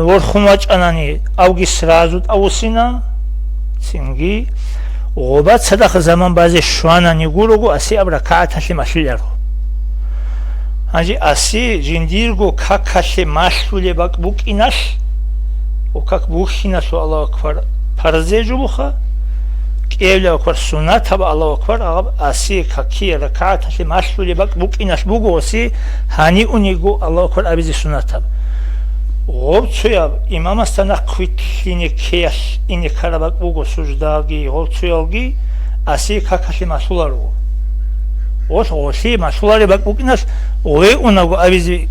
ورخماج أناني أو جسرازود أو سينا سينجي وغبات صدق زمان بعض الشوانني غورو أسي أبركعة تشي ماشيلرو هنجي أسي جنديرغو كاكاشي ماشولي باك بوك إناش وكاك بوخينا سو الله أكبر فرزي جبوخا كيبلا أكبر سنة تبا الله أكبر أغب أسي كاكي ركعة تشي ماشولي باك بوك إناش بوغو أسي هاني أنيغو الله أكبر أبيزي سنة تبا غوب تسويا إمام استنا قويتليني كياش إني كارباك بوغو سجداغي غوب تسوياغي أسي كاكاشي ماشولارو وشي ماشولاري باك بوك إناش وي أناغو أبيزي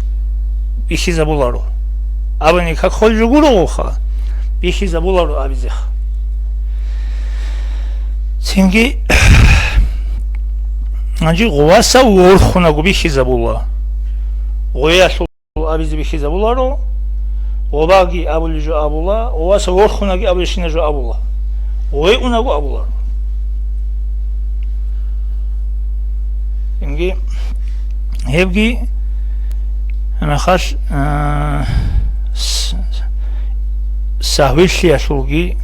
بيشي زبولارو أبني كخول جورو خا بيشي زبولارو أبيزي سينجي أنجي غواسا ورخوناغو بيشي زبولا غوياشو أبيزي بيشي زبولارو وباقي أبولي جو أبولا غواسا ورخوناغي أبولي شينا جو أبولا وي أناغو أبولارو سينجي هيبجي أنا خاش سهويش يشوجي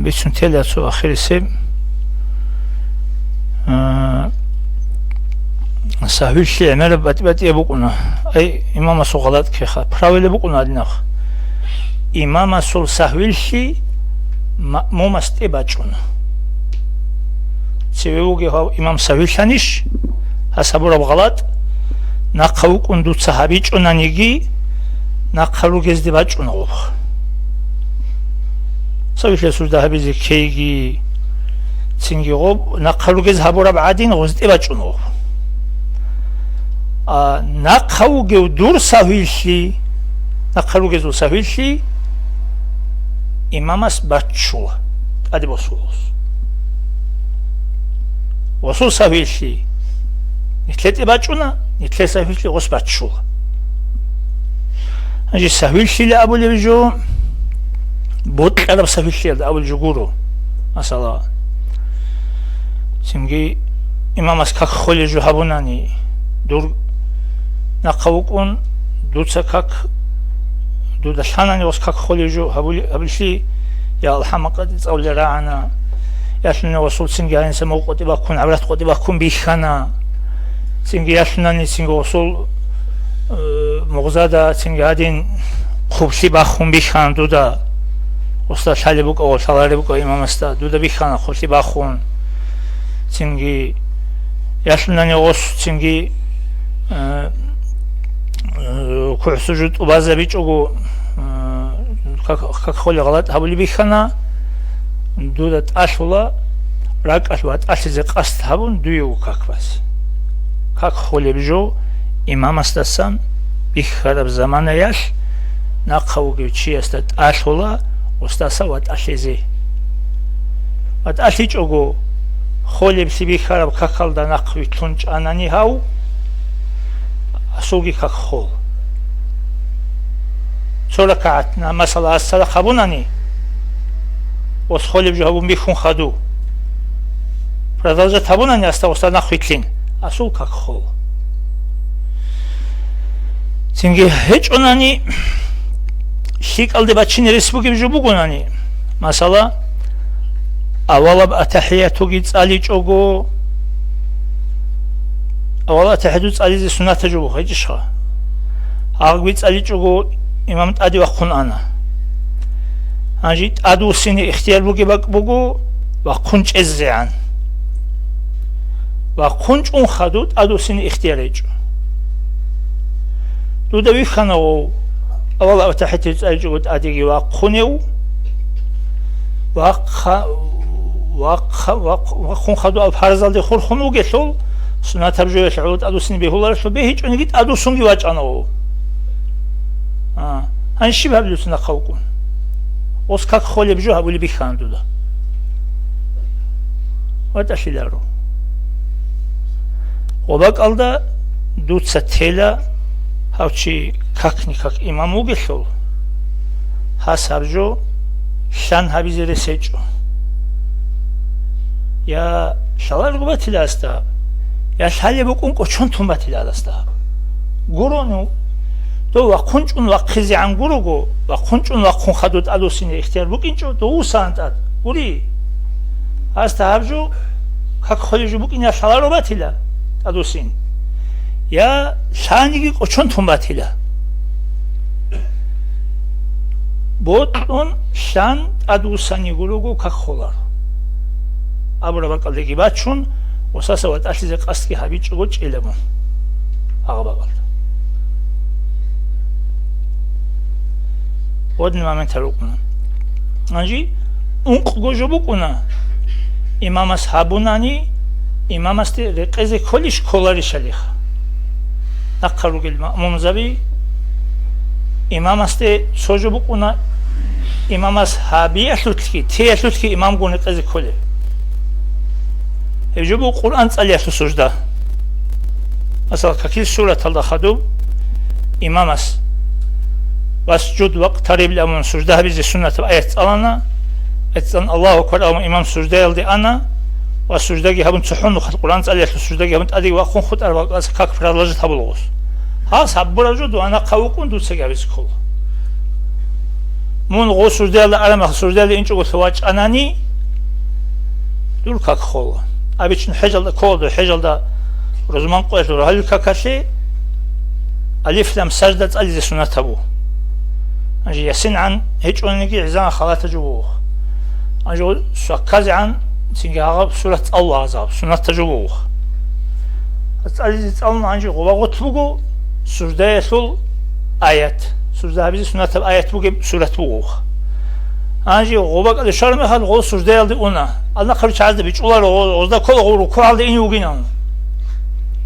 بيشون تلا سو آخر سب سهويش يعمل بات يبقونا أي إمام سو غلط كخا براوي يبقونا دينخ إمام سو سهويش مو مستباجونا سيبوجي هو إمام سهويشانيش حسابه غلط نقاو كندو صحابي چونانيگي نقالو گزدي باچونو سويش سودا بيزي كيگي سينگي غو نقالو گز هبورا بعدين غزدي باچونو نقاو گو دور ساويشي نقالو گزو ساويشي إمامس باچو ادي بوسوس وصول سافيلشي نتلت باچونا نتلت سافيلشي غوس باچولا أجي سافيلشي لأبو لبجو بوت أرب سافيلشي لأبو الجغورو مثلا سنجي إمام أسكاك خولي جو هابوناني دور نقاوكون دوتسكاك دودشاناني وسكاك خولي جو هابلشي يا الحمقة تقول راعنا ياشنا وصول سنجي هاين سمو قوتي باكون عبرات قوتي باكون بيخانا سنجي ياشناني سنجي وصول مغزادا سنجي هادين خوبشي باخون بيخان دودا وستا شالي بوك أو شالاري بوك إمام استا دودا بيخانا خوشي باخون سنجي ياشناني وصول سنجي كوع سجود وبازا بيجوغو как холи غلط هبولي بيخانا دودت أشولا راك أشوات أشيز قصد هبون دويو как بس как холи بجو إمام استسان بيخرب زمان ياش ناقوغي چي استت أشولا استاسا وات أشيزي وات أشيج أغو холи بسي بيخرب كاكال دا ناقوي تونج أناني هاو أسوغي как хол سوركعتنا مثلا السلا خبوناني وسخولي بجهبون بيخون خدو продолжать хабунани остался нахуйтлин асул как хол синги хеч онани шикалды бачини республики бжубугунани масала авалаб атахияту гицали чого авала атахияту цали сунната жубу хеჭიშა აღვიწალი чого имам тади вахун ана ажит адусини ихтиярбуги бакбугу вахун чеззеан вахун чун хадут адусини ихтияречу дуда виханао авала атахити цаджугут адиги вахунеу вахун хаду алфарзалди хурхуну гесол сунатаржуя шаут адусини бехулар шо бехич унигит адусунги вачанао анши баблюс нахаукун ос как холи бжу хабули бихандуда вот ашилару обак алда дуца тела хавчи как никак имаму гешол хасаржо шан хабизере сечо я шалар губатила аста я шале букун кочон тумбатила аста гурону تو وقتون وقتی عنگورو وقتون وقت خدود ادوسینه اختیار بکنچو تو سانتاد گوری از تابجو как خودجو بکنی شالارو باتیلا ادوسین یا شانیگی کوچون تون باتیلا بود اون شان ادوسانی گورو как خولار ابرا بقالدگی بچون وساسه وقت اشیز قصدی هبیچو چیلمون آقا بقال один момент рукна анжи унқ гожобукуна имамас хабунани имамасти реқезе колиш колари шалиха нақаругил мумзаби имамасти сожобукуна имамас хабиятлутки теятлутки имам гуни қезе коле эжобу қуръан цалиятлу сужда масала какил сура талда хаду имамас واسجد واقترب لمن سجده biz sünnet ayet alana etsan Allahu ekber imam sucde aldı ana ve sucdagi habun tuhun Kur'an ayetli sucdagi habun adi ve khut arba как продолжить табулгус ha sabburaju du ana qawqun du segavis kol mun go sucde aldı arama sucde aldı inço go savaç anani dur как хол обычно хежалда колду хежалда rozman qoydu hal kakasi alif lam sajda ali sunnet tabu أجي يسن عن هيج ونجي عزان خلاته جوه أجي سكاز عن سنجاب سورة الله عذاب سنة جوه أتعلي تقولنا عنجي غواغت بوجو سورة يسول آيات سورة هذه سنة آيات بوجي سورة بوجو أجي غواغ الشرم هذا غو سورة يلدي أنا الله خبر شاهد بيج الله غوزدا كل غورو كل هذا إني وجينا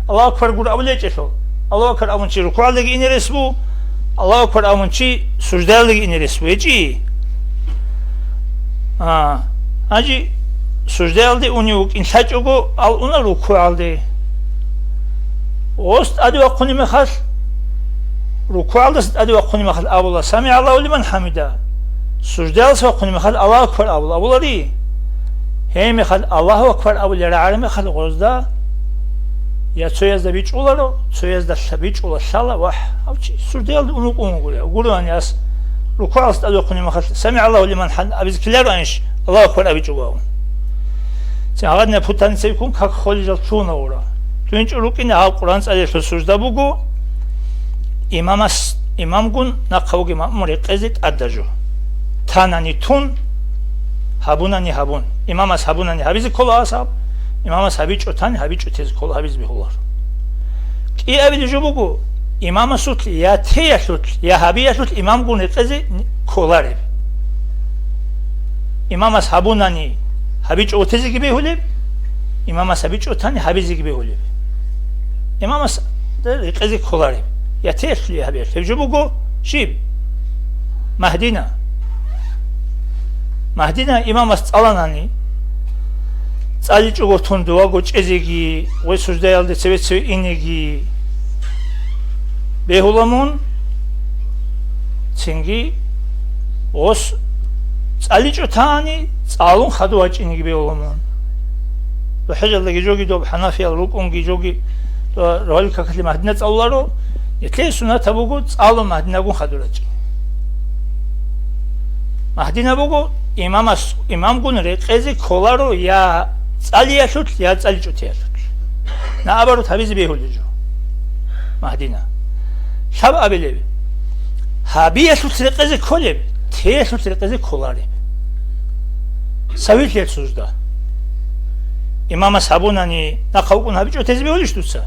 الله أكبر قول أولي جسول الله أكبر أمون شيء كل هذا إني رسبو الله أكبر أمون شيء سجدة لقي إني رسويجي أجي سجده aldı onu in saçogo al ona ruku aldı ost adi ve kuni mehal ruku aldı adi ve kuni mehal Allah sami Allahu limen hamida سجده alsa kuni mehal Allahu ekber Allah di hem mehal Allahu ekber abul alim mehal gozda ya çoyazda biç olar çoyazda biç olar sala vah sujde aldı onu gurya guruan yas ruku alsa adi ve kuni mehal sami Allahu limen hamida bizkiler anş Allahu ekber abiç oğun sen ağad ne putan sevkun kak xolijal çuna ora tünç rukine al Kur'an sallallahu sujda bugu imam gun na qavgi ma'muri qezit adaju tanani tun habunani habun imamas habunani habizi kola asab imamas habiç otan habiç otez kola habiz bihular ki evli jubugu imama sut ya teyasut ya habiyasut imam gun qezi kolare imamas habunani habiç otezi gibi hulib imamas habiç otani habizi gibi hulib imamas der qezi kolare ya teyasut ya habiyasut jubugu shib Mahdina imamas alanani tsali chugo tundu wago chezegi we sujda alde sevetse inegi behulamun tsingi os tsali chutani tsalun khadu wachini behulamun ve hajallagi jogi do hanafi al-rukungi jogi rol kakli Mahdina tsallaro yetle sunna tabugo tsalun Mahdina gun khadurachi Mahdina bugo imam gun reqezi kolaro ya tsaliashut ya tsalichutiashut na abaru tabizi behulijo Mahdina shab abelebi habiyashut reqezi koleb teyashut reqezi kolare savil sujda imama sabunani na qavqun habicho tezi behulishtusa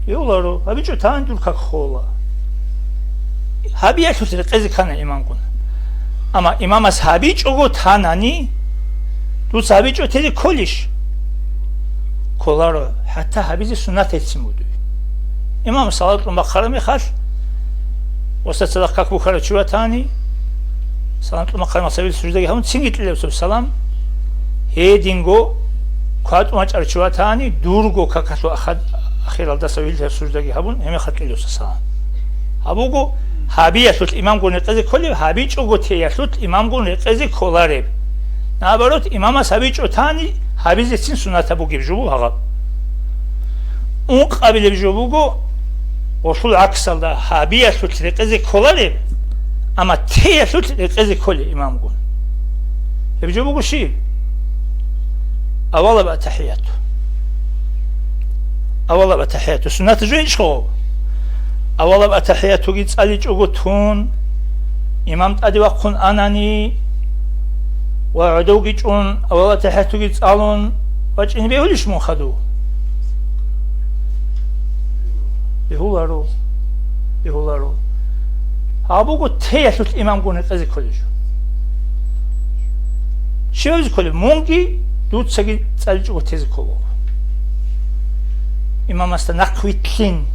yolaro habicho tandur kak khola habiyashut reqezi kana imam gun ama imama sabiç ogo tanani tu sabiç o tezi koliş kolaro hatta habizi sünnet etsin budu imam sallallahu makarami khar wasa sadaka ku khar chuatani sallallahu makarami sabil sujdagi hamun singitli salam he dingo quat maç archuatani durgo kakasu akhad akhiralda sabil sujdagi hamun hem khatli salam abugo habiyasut imam gun qezi koli habiç ogo teyasut imam gun qezi kolare nabarot imama sabiç otani habiz etsin sunnata bu gibi jubu haga un qabile jubu go osul aksalda habiyasut qezi kolare ama teyasut qezi koli imam gun hep jubu go şey awala ba tahiyatu sunnata jo iş ko أولا بأتحياتو جيت ألي جوتون إمام أدي وقون أناني وعدو جيتون أولا تحياتو جيت ألون وجهني بيقولش مو خدو بيقولارو هابوكو تياسوت إمام قوني قزي كوليجو شوز كولي مونجي دوت سجي ألي جو تيزي كولو إمام أستنقوي تلين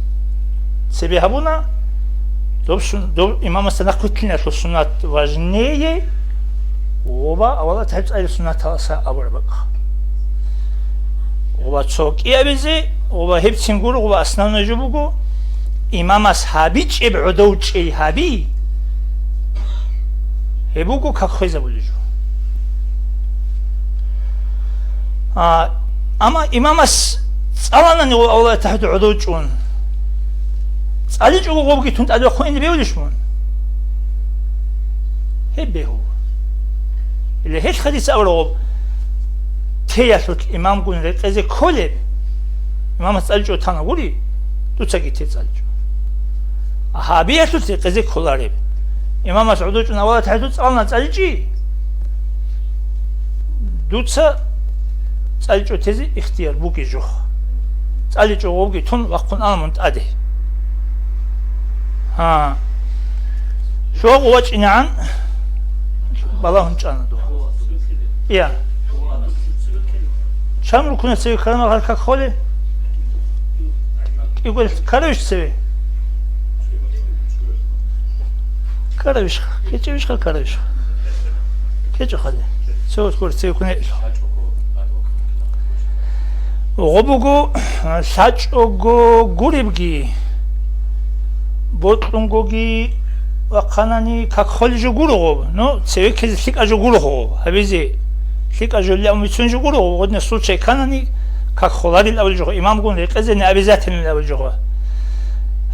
Себе habuna имама станакутлина что суннат важнее оба авала тайц ай суннат алса абарбак оба цок иабизи оба хепсингур оба основной жубугу имама схабич ибудоучи хаби хебугу как хойза булижу ама имамас аланани авала тахду удоучун Ali çok oğlu tun adı koyun bir oluşmun. Hep behu. İle hiç hadis avro teyasut imam günü qezi koleb. İmam Ali çok tana guri tutsa gitti Ali. Ahabiyasut qezi kolareb. İmam Mas'ud çok nava tahdut alna Ali. Tutsa Ali çok tezi ihtiyar bu ki jo. Ali çok oğlu tun vaqtun almont adi. ها شو قوتش إنعان بالله نجانا دو يا شام ركون تسوي كلام غير كخولي يقول كروش تسوي كروش كيتش كروش كيتش خلي سوت كورتي يكون غبوغو ساچوغو غوريبغي بوتونغوغي وقناني كاخولجو غورو نو سيكي سيكاجو غورو هبيزي سيكاجو لاميتسونجو غورو ودنا سوچي كاناني كاخولاري لاولجو امام غون ريقزني ابيزاتن لاولجو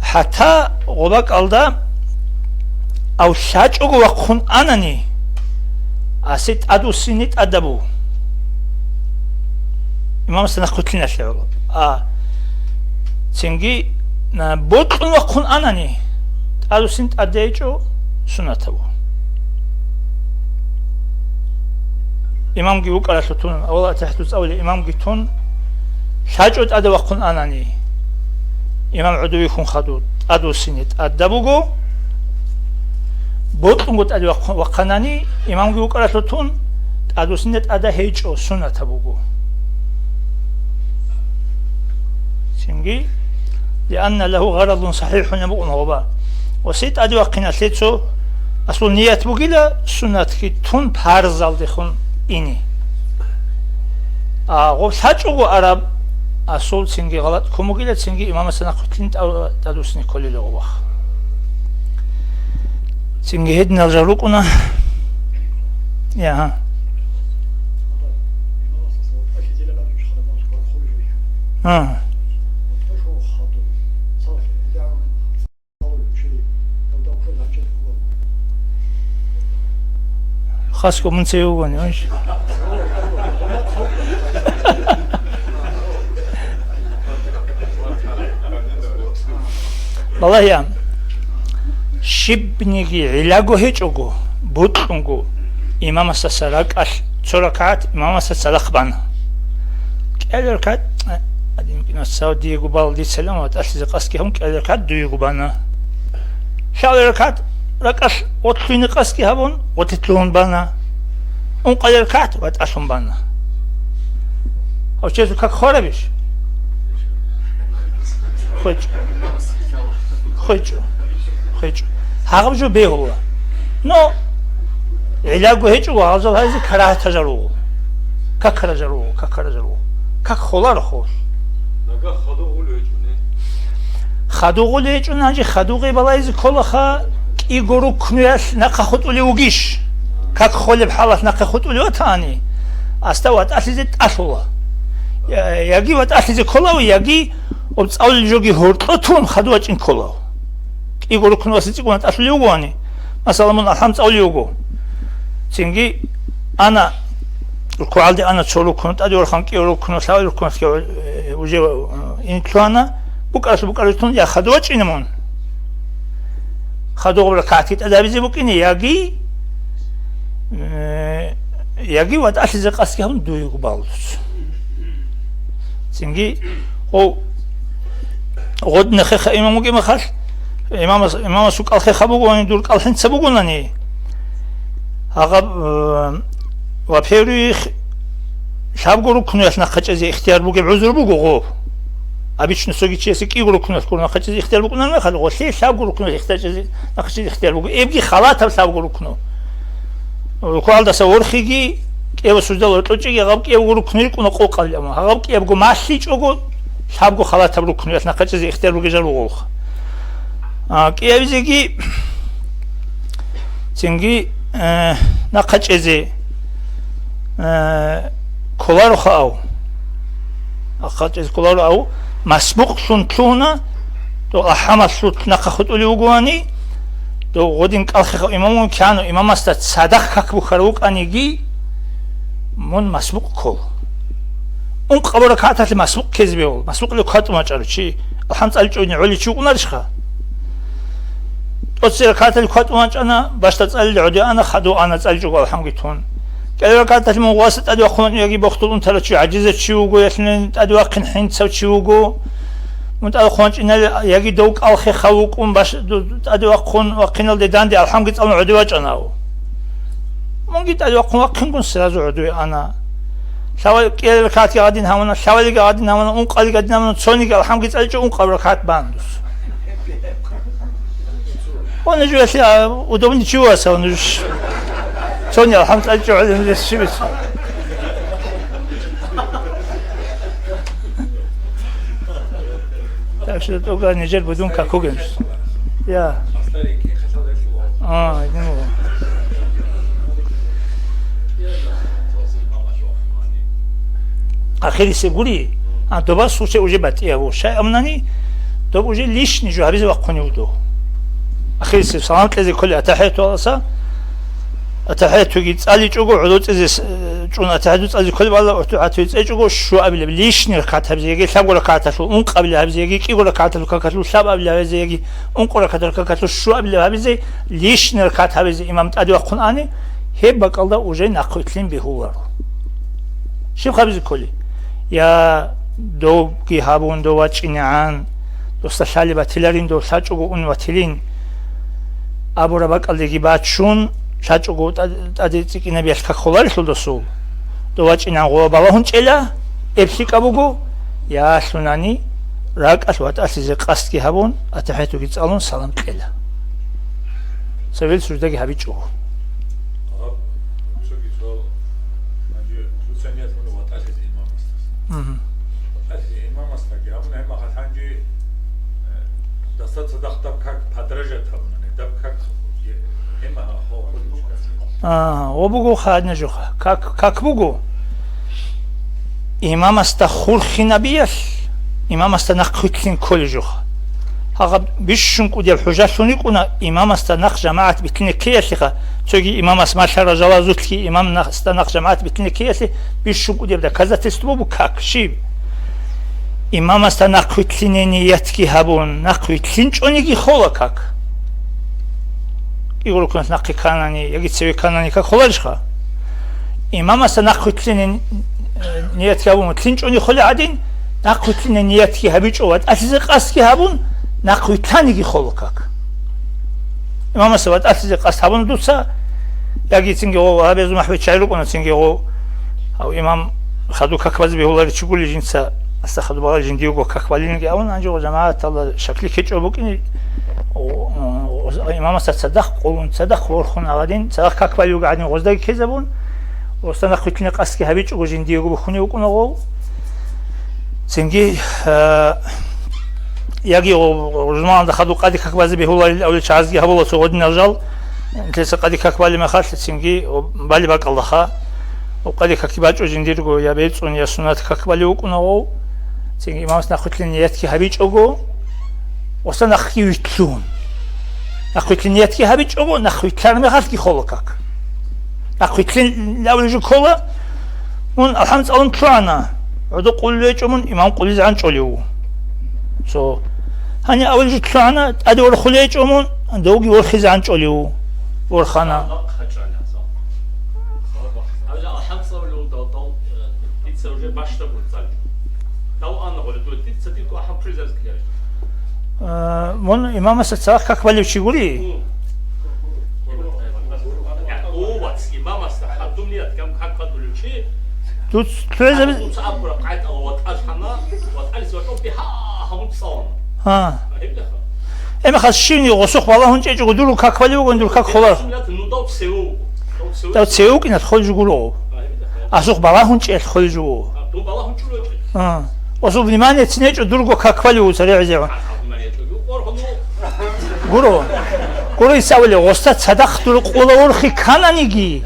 حتى غوباك алда او ساچوغو وقون اناني اسيت ادوسينيت ادبو имам санахутлина шева цинги на ботун вакун анани алусинт адеჭო სუნათაო იმამგი უკარასო თუნ ავალა თაჰტუ წავლი იმამგი თუნ საჭოთ ადა ვაკუნ ანანი იმამ უდუი ხუნ ხადუ ადუსინით ადაბუგო ბოტუნგოთ ადა ვაკანანი იმამგი უკარასო თუნ ადუსინით ადა ჰეჭო სუნათაბუგო لأن له غرض صحيح نبغون غبا وسيت أدي وقنا سيتسو أصل نيات بقيلا سنة كي تون بارزال دخون إني غب ساچوغو عرب أصل سنجي غلط كم بقيلا سنجي إمام سنة قتلين تدوسني كل لغوا سنجي هد نرجلوكنا يا ها خاصكم من سيووني وش والله يا شبنيجي علاجو هيجوجو بوتونجو إمام السسراك أش شركات إمام السسراخبان كألركات يمكن السعودية قبال دي سلامات أشيز قاسكهم كألركات دوي قبانا شالركات ركاش وتلين قاسكي هبون وتتلون بانا أنقلركات وتأشون بانا أو شيء كك خرابيش خيج هاغب جو بيه هو نو علاجه هيج وهذا هذه كراهة تجرو ككرجرو كخولار خوش نجا خدوغ ليجونه خدوغ ليجونه نجي خدوغي بلايز كلها إيجورو كنياس نقخت وليوجيش كك خول بحالة نقخت وليوتاني استوت أسيزت أصلا يجي وتأسيز كلاو يجي وبتصل جوجي هرطتون خدوات إن كلاو إيجورو كنياس تقولن أصليوغاني مثلا من الحمد أوليوغو تيجي أنا الكوالدي أنا تشولو كنت أدور خانك يورو كنو ساوي كنت وجي إن كلانا بكرة تون يا خدوات إنمون خدوغ بركاتيت أدابيزي بكيني ياجي وتأسيز قاسكي هم دوي قبالوس تيجي أو غد نخخ إمام مجي مخال إمام سوق الخخ بقولني دول كالحين سبقولني هذا وبيريخ شاب قولوا كنوس نخش زي اختيار بقول بعذر بقول أبيش نسوي شيء سكي يقولوا كنوس كنا نخش زي اختيار بقولنا ما خلوا شيء شاب قولوا كنوس اختيار زي نخش زي اختيار بقول يبقى خلاص شاب قولوا كنوس وقال ده سوور خيجي كيف سجدوا تلوجي غاب كيف يقولوا كنوس كنا قو قال يوم غاب كيف يقول ماشي يقول شاب قول خلاص تبرو كنوس نخش زي اختيار بقول جلوا كيف يجي تنجي نخش زي كولارو خاو أخذت كولارو أو مسبوق سنتونا تو أحمد سوت نخخت أوليوغواني تو غدين كالخ إمامون كانوا إمام است صدق كبو خروق أنيجي من مسبوق كول أون قبر كاتات مسبوق كذبيول مسبوق لو كات ما جرى شيء الحمد لله جوني علي شو قلنا ليش خا تصير كاتات كات ما أنا باش تسأل عدي أنا خدو أنا تسأل جو الحمد لله كذا كانت المواسط أدوا خون يجي بختلون ترى شو عجزة شو يسنن أدوا كنحين تسوي شو مت أدوا خون إن يجي دوك ألخ خوك باش أدوا خون وقنال داندي الحمد لله أنا عدوا جناو ممكن أدوا خون وقنكون سرازو عدوا أنا سوى كذا كاتي قاعدين هونا سوى اللي قاعدين هونا أون قال قاعدين هونا سوني الحمد لله جو أون قبر كات باندوس ونجوا أشياء ودومني شو أسوي نجوش Sonia الحمد لله على الشبت تأكد توقع نجر بدون كاكوجنز يا إنه آخری سگوری دوباره سوچه اوجه باتی او شاید امنانی دو اوجه لیش نیجو هبیز وقت کنی بودو آخری سلام کلی کلی اتحیت والاسا اتحیت تو گیت علی چوگو عدود از چون اتحیت علی کلی بالا اتحیت چوگو شو ابله لیش نیر کات هبیز یکی شب گل کاتشو اون قبل هبیز یکی کی گل کاتلو کاتلو شب ابله هبیز یکی اون گل کاتلو کاتلو شو ابله هبیز لیش نیر کات هبیز امام ادی وقت کنانی هب بقالدا اوجه نقطلین بهوار شو هبیز کلی یا دو کی هابون دو وچینان دوست شالی باتیلرین دو ساچوگو اون واتیلین ابو رباقالدگی باتشون ساچوگو ادیتی کی نبیش کاخولار شلدوسو دو وچینان گو بالا هونچلا ابسیکابوگو یا سونانی راک اسوات اسیز قاست کی هابون اتحیتو کی صالون سلام کلا سویل سوردگی هابیچو وبگو خاد نجوخه как بگو امام است خورخی نبیش امام است نقطلین کل جوخه هاق بیشون کودی حجتونی کنه امام است نق جماعت بتنی کیسه چون امام است ماشاءالله جوازوت کی امام است نق جماعت بتنی کیسه بیشون کودی بده کذا تستو بو کاک شیب امام است نقطلین نیت کی هبون نقطلین چونیگی خولا کاک 이걸 그냥 낙기 가나니 여기 제외 가나니까 콜라지가 이마마서 낙후트는 니야티 하면 틴존이 콜라딘 낙후트는 니야티 하비조와 아시즈 가스기 하분 낙후타니기 콜로각 이마마서 와 아시즈 가스 하분 두사 여기 친구 아베즈 마흐비 차이로거나 친구 아우 이맘 하도 각바즈 비올라리 치굴리 진짜 아싸 하도 바가 진디고 각발리는 게 아운 안저 자마 탈라 샤클리 케초보기니 امام است صدق قولون صدق خورخون آدین صدق کاکبالیو قاعدین غزدای کذبون وستان خیتنی قاسکی هبیچ وجین دیگو بخونی وکن آقو سنگی یکی روزمان دخدو قادی کاکبازی بهولی اولی چازگی هبولا سوودی نجال انتلیس قادی کاکبالی مخال سنگی بالی باک الله و قادی کاکباج وجین دیگو یا بیت اون یا سنت کاکبالی وکن آقو سنگی امام است خیتنی نیت کی هبیچ آقو وستان خیوتلون نخويتلين ياتكي هابيج أو نخويتلان مغالكي خولكاك نخويتلين لاول جو كولا من الحمد لله ترانا عدو قوليج من إمام قوليز عن شوليو so هني أول جو ترانا أدور خوليج من دوغي ورخيز عن شوليو ورخانا الحمد لله دو تيتسوجي باشتا بولتال دو أنا قولي دو تيتساتيكو أحم بريزرز كياري من امام است صلاح как валив чигури овац имам аст хатумният кам как валив чи тут треза абра қайт оват ашхана ват алис ват би хамут сон ха эма хашини госух бала хунче жугу дуру как валив гондур как холар да сеу кинат хол жугуро асух бала хунче хол жугу ду бала хунчуро ха осу внимание цнечо дурго как валив сарезева гуро исавли остат садақ дур қулаурхи кананиги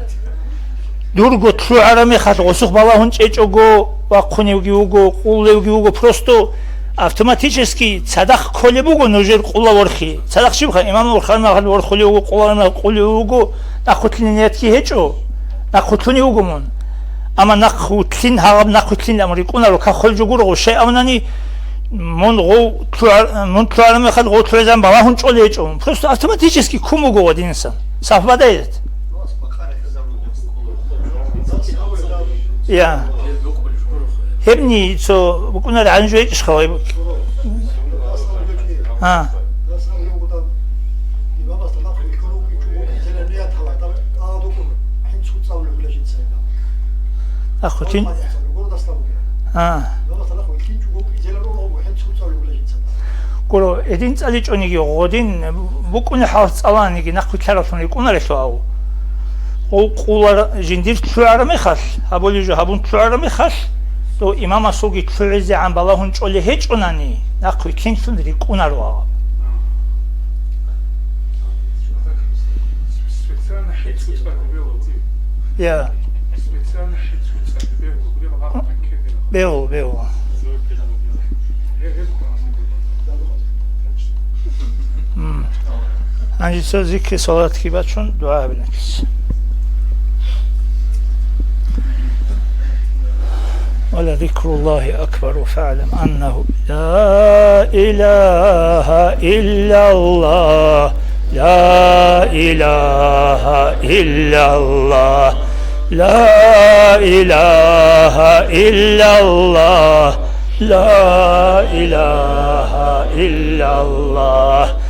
дурго тру арами хат осух бала хун чечого ва қуневги уго қулевги уго просто автоматически садақ колебуго ножер қулаурхи садақ шибха имам урхана хат урхули уго қуларна қули уго нахутлинетки хечо нахутлини уго мон ама нахутлин хагам нахутлин амри қунаро кахол жугуро шей амнани من طلعنا خد قط رزم با هون چوله چون просто автоматически куму говорит инсан совпадает я хебни so букуна ранжует шхой а ахутин а 그로 에딘 짤리 쫀이기 어딘 묶고는 하우스 알아니기 낙고 캐러선이 꾸나래서 하고 ол қулар жиндир чуарами хал хаболи жо хабун чуарами хал то имам асуги чуизе ан балахун чоли хеч унани нақви кинсундри кунарва Специально хитсу царбело. я Специально хитсу царбело. Гуляла лапа кедела. беу анжица зикри салат ки бачун дуа бинакис ولذكر الله أكبر فاعلم أنه لا إله إلا الله لا إله إلا الله لا إله إلا الله لا إله إلا الله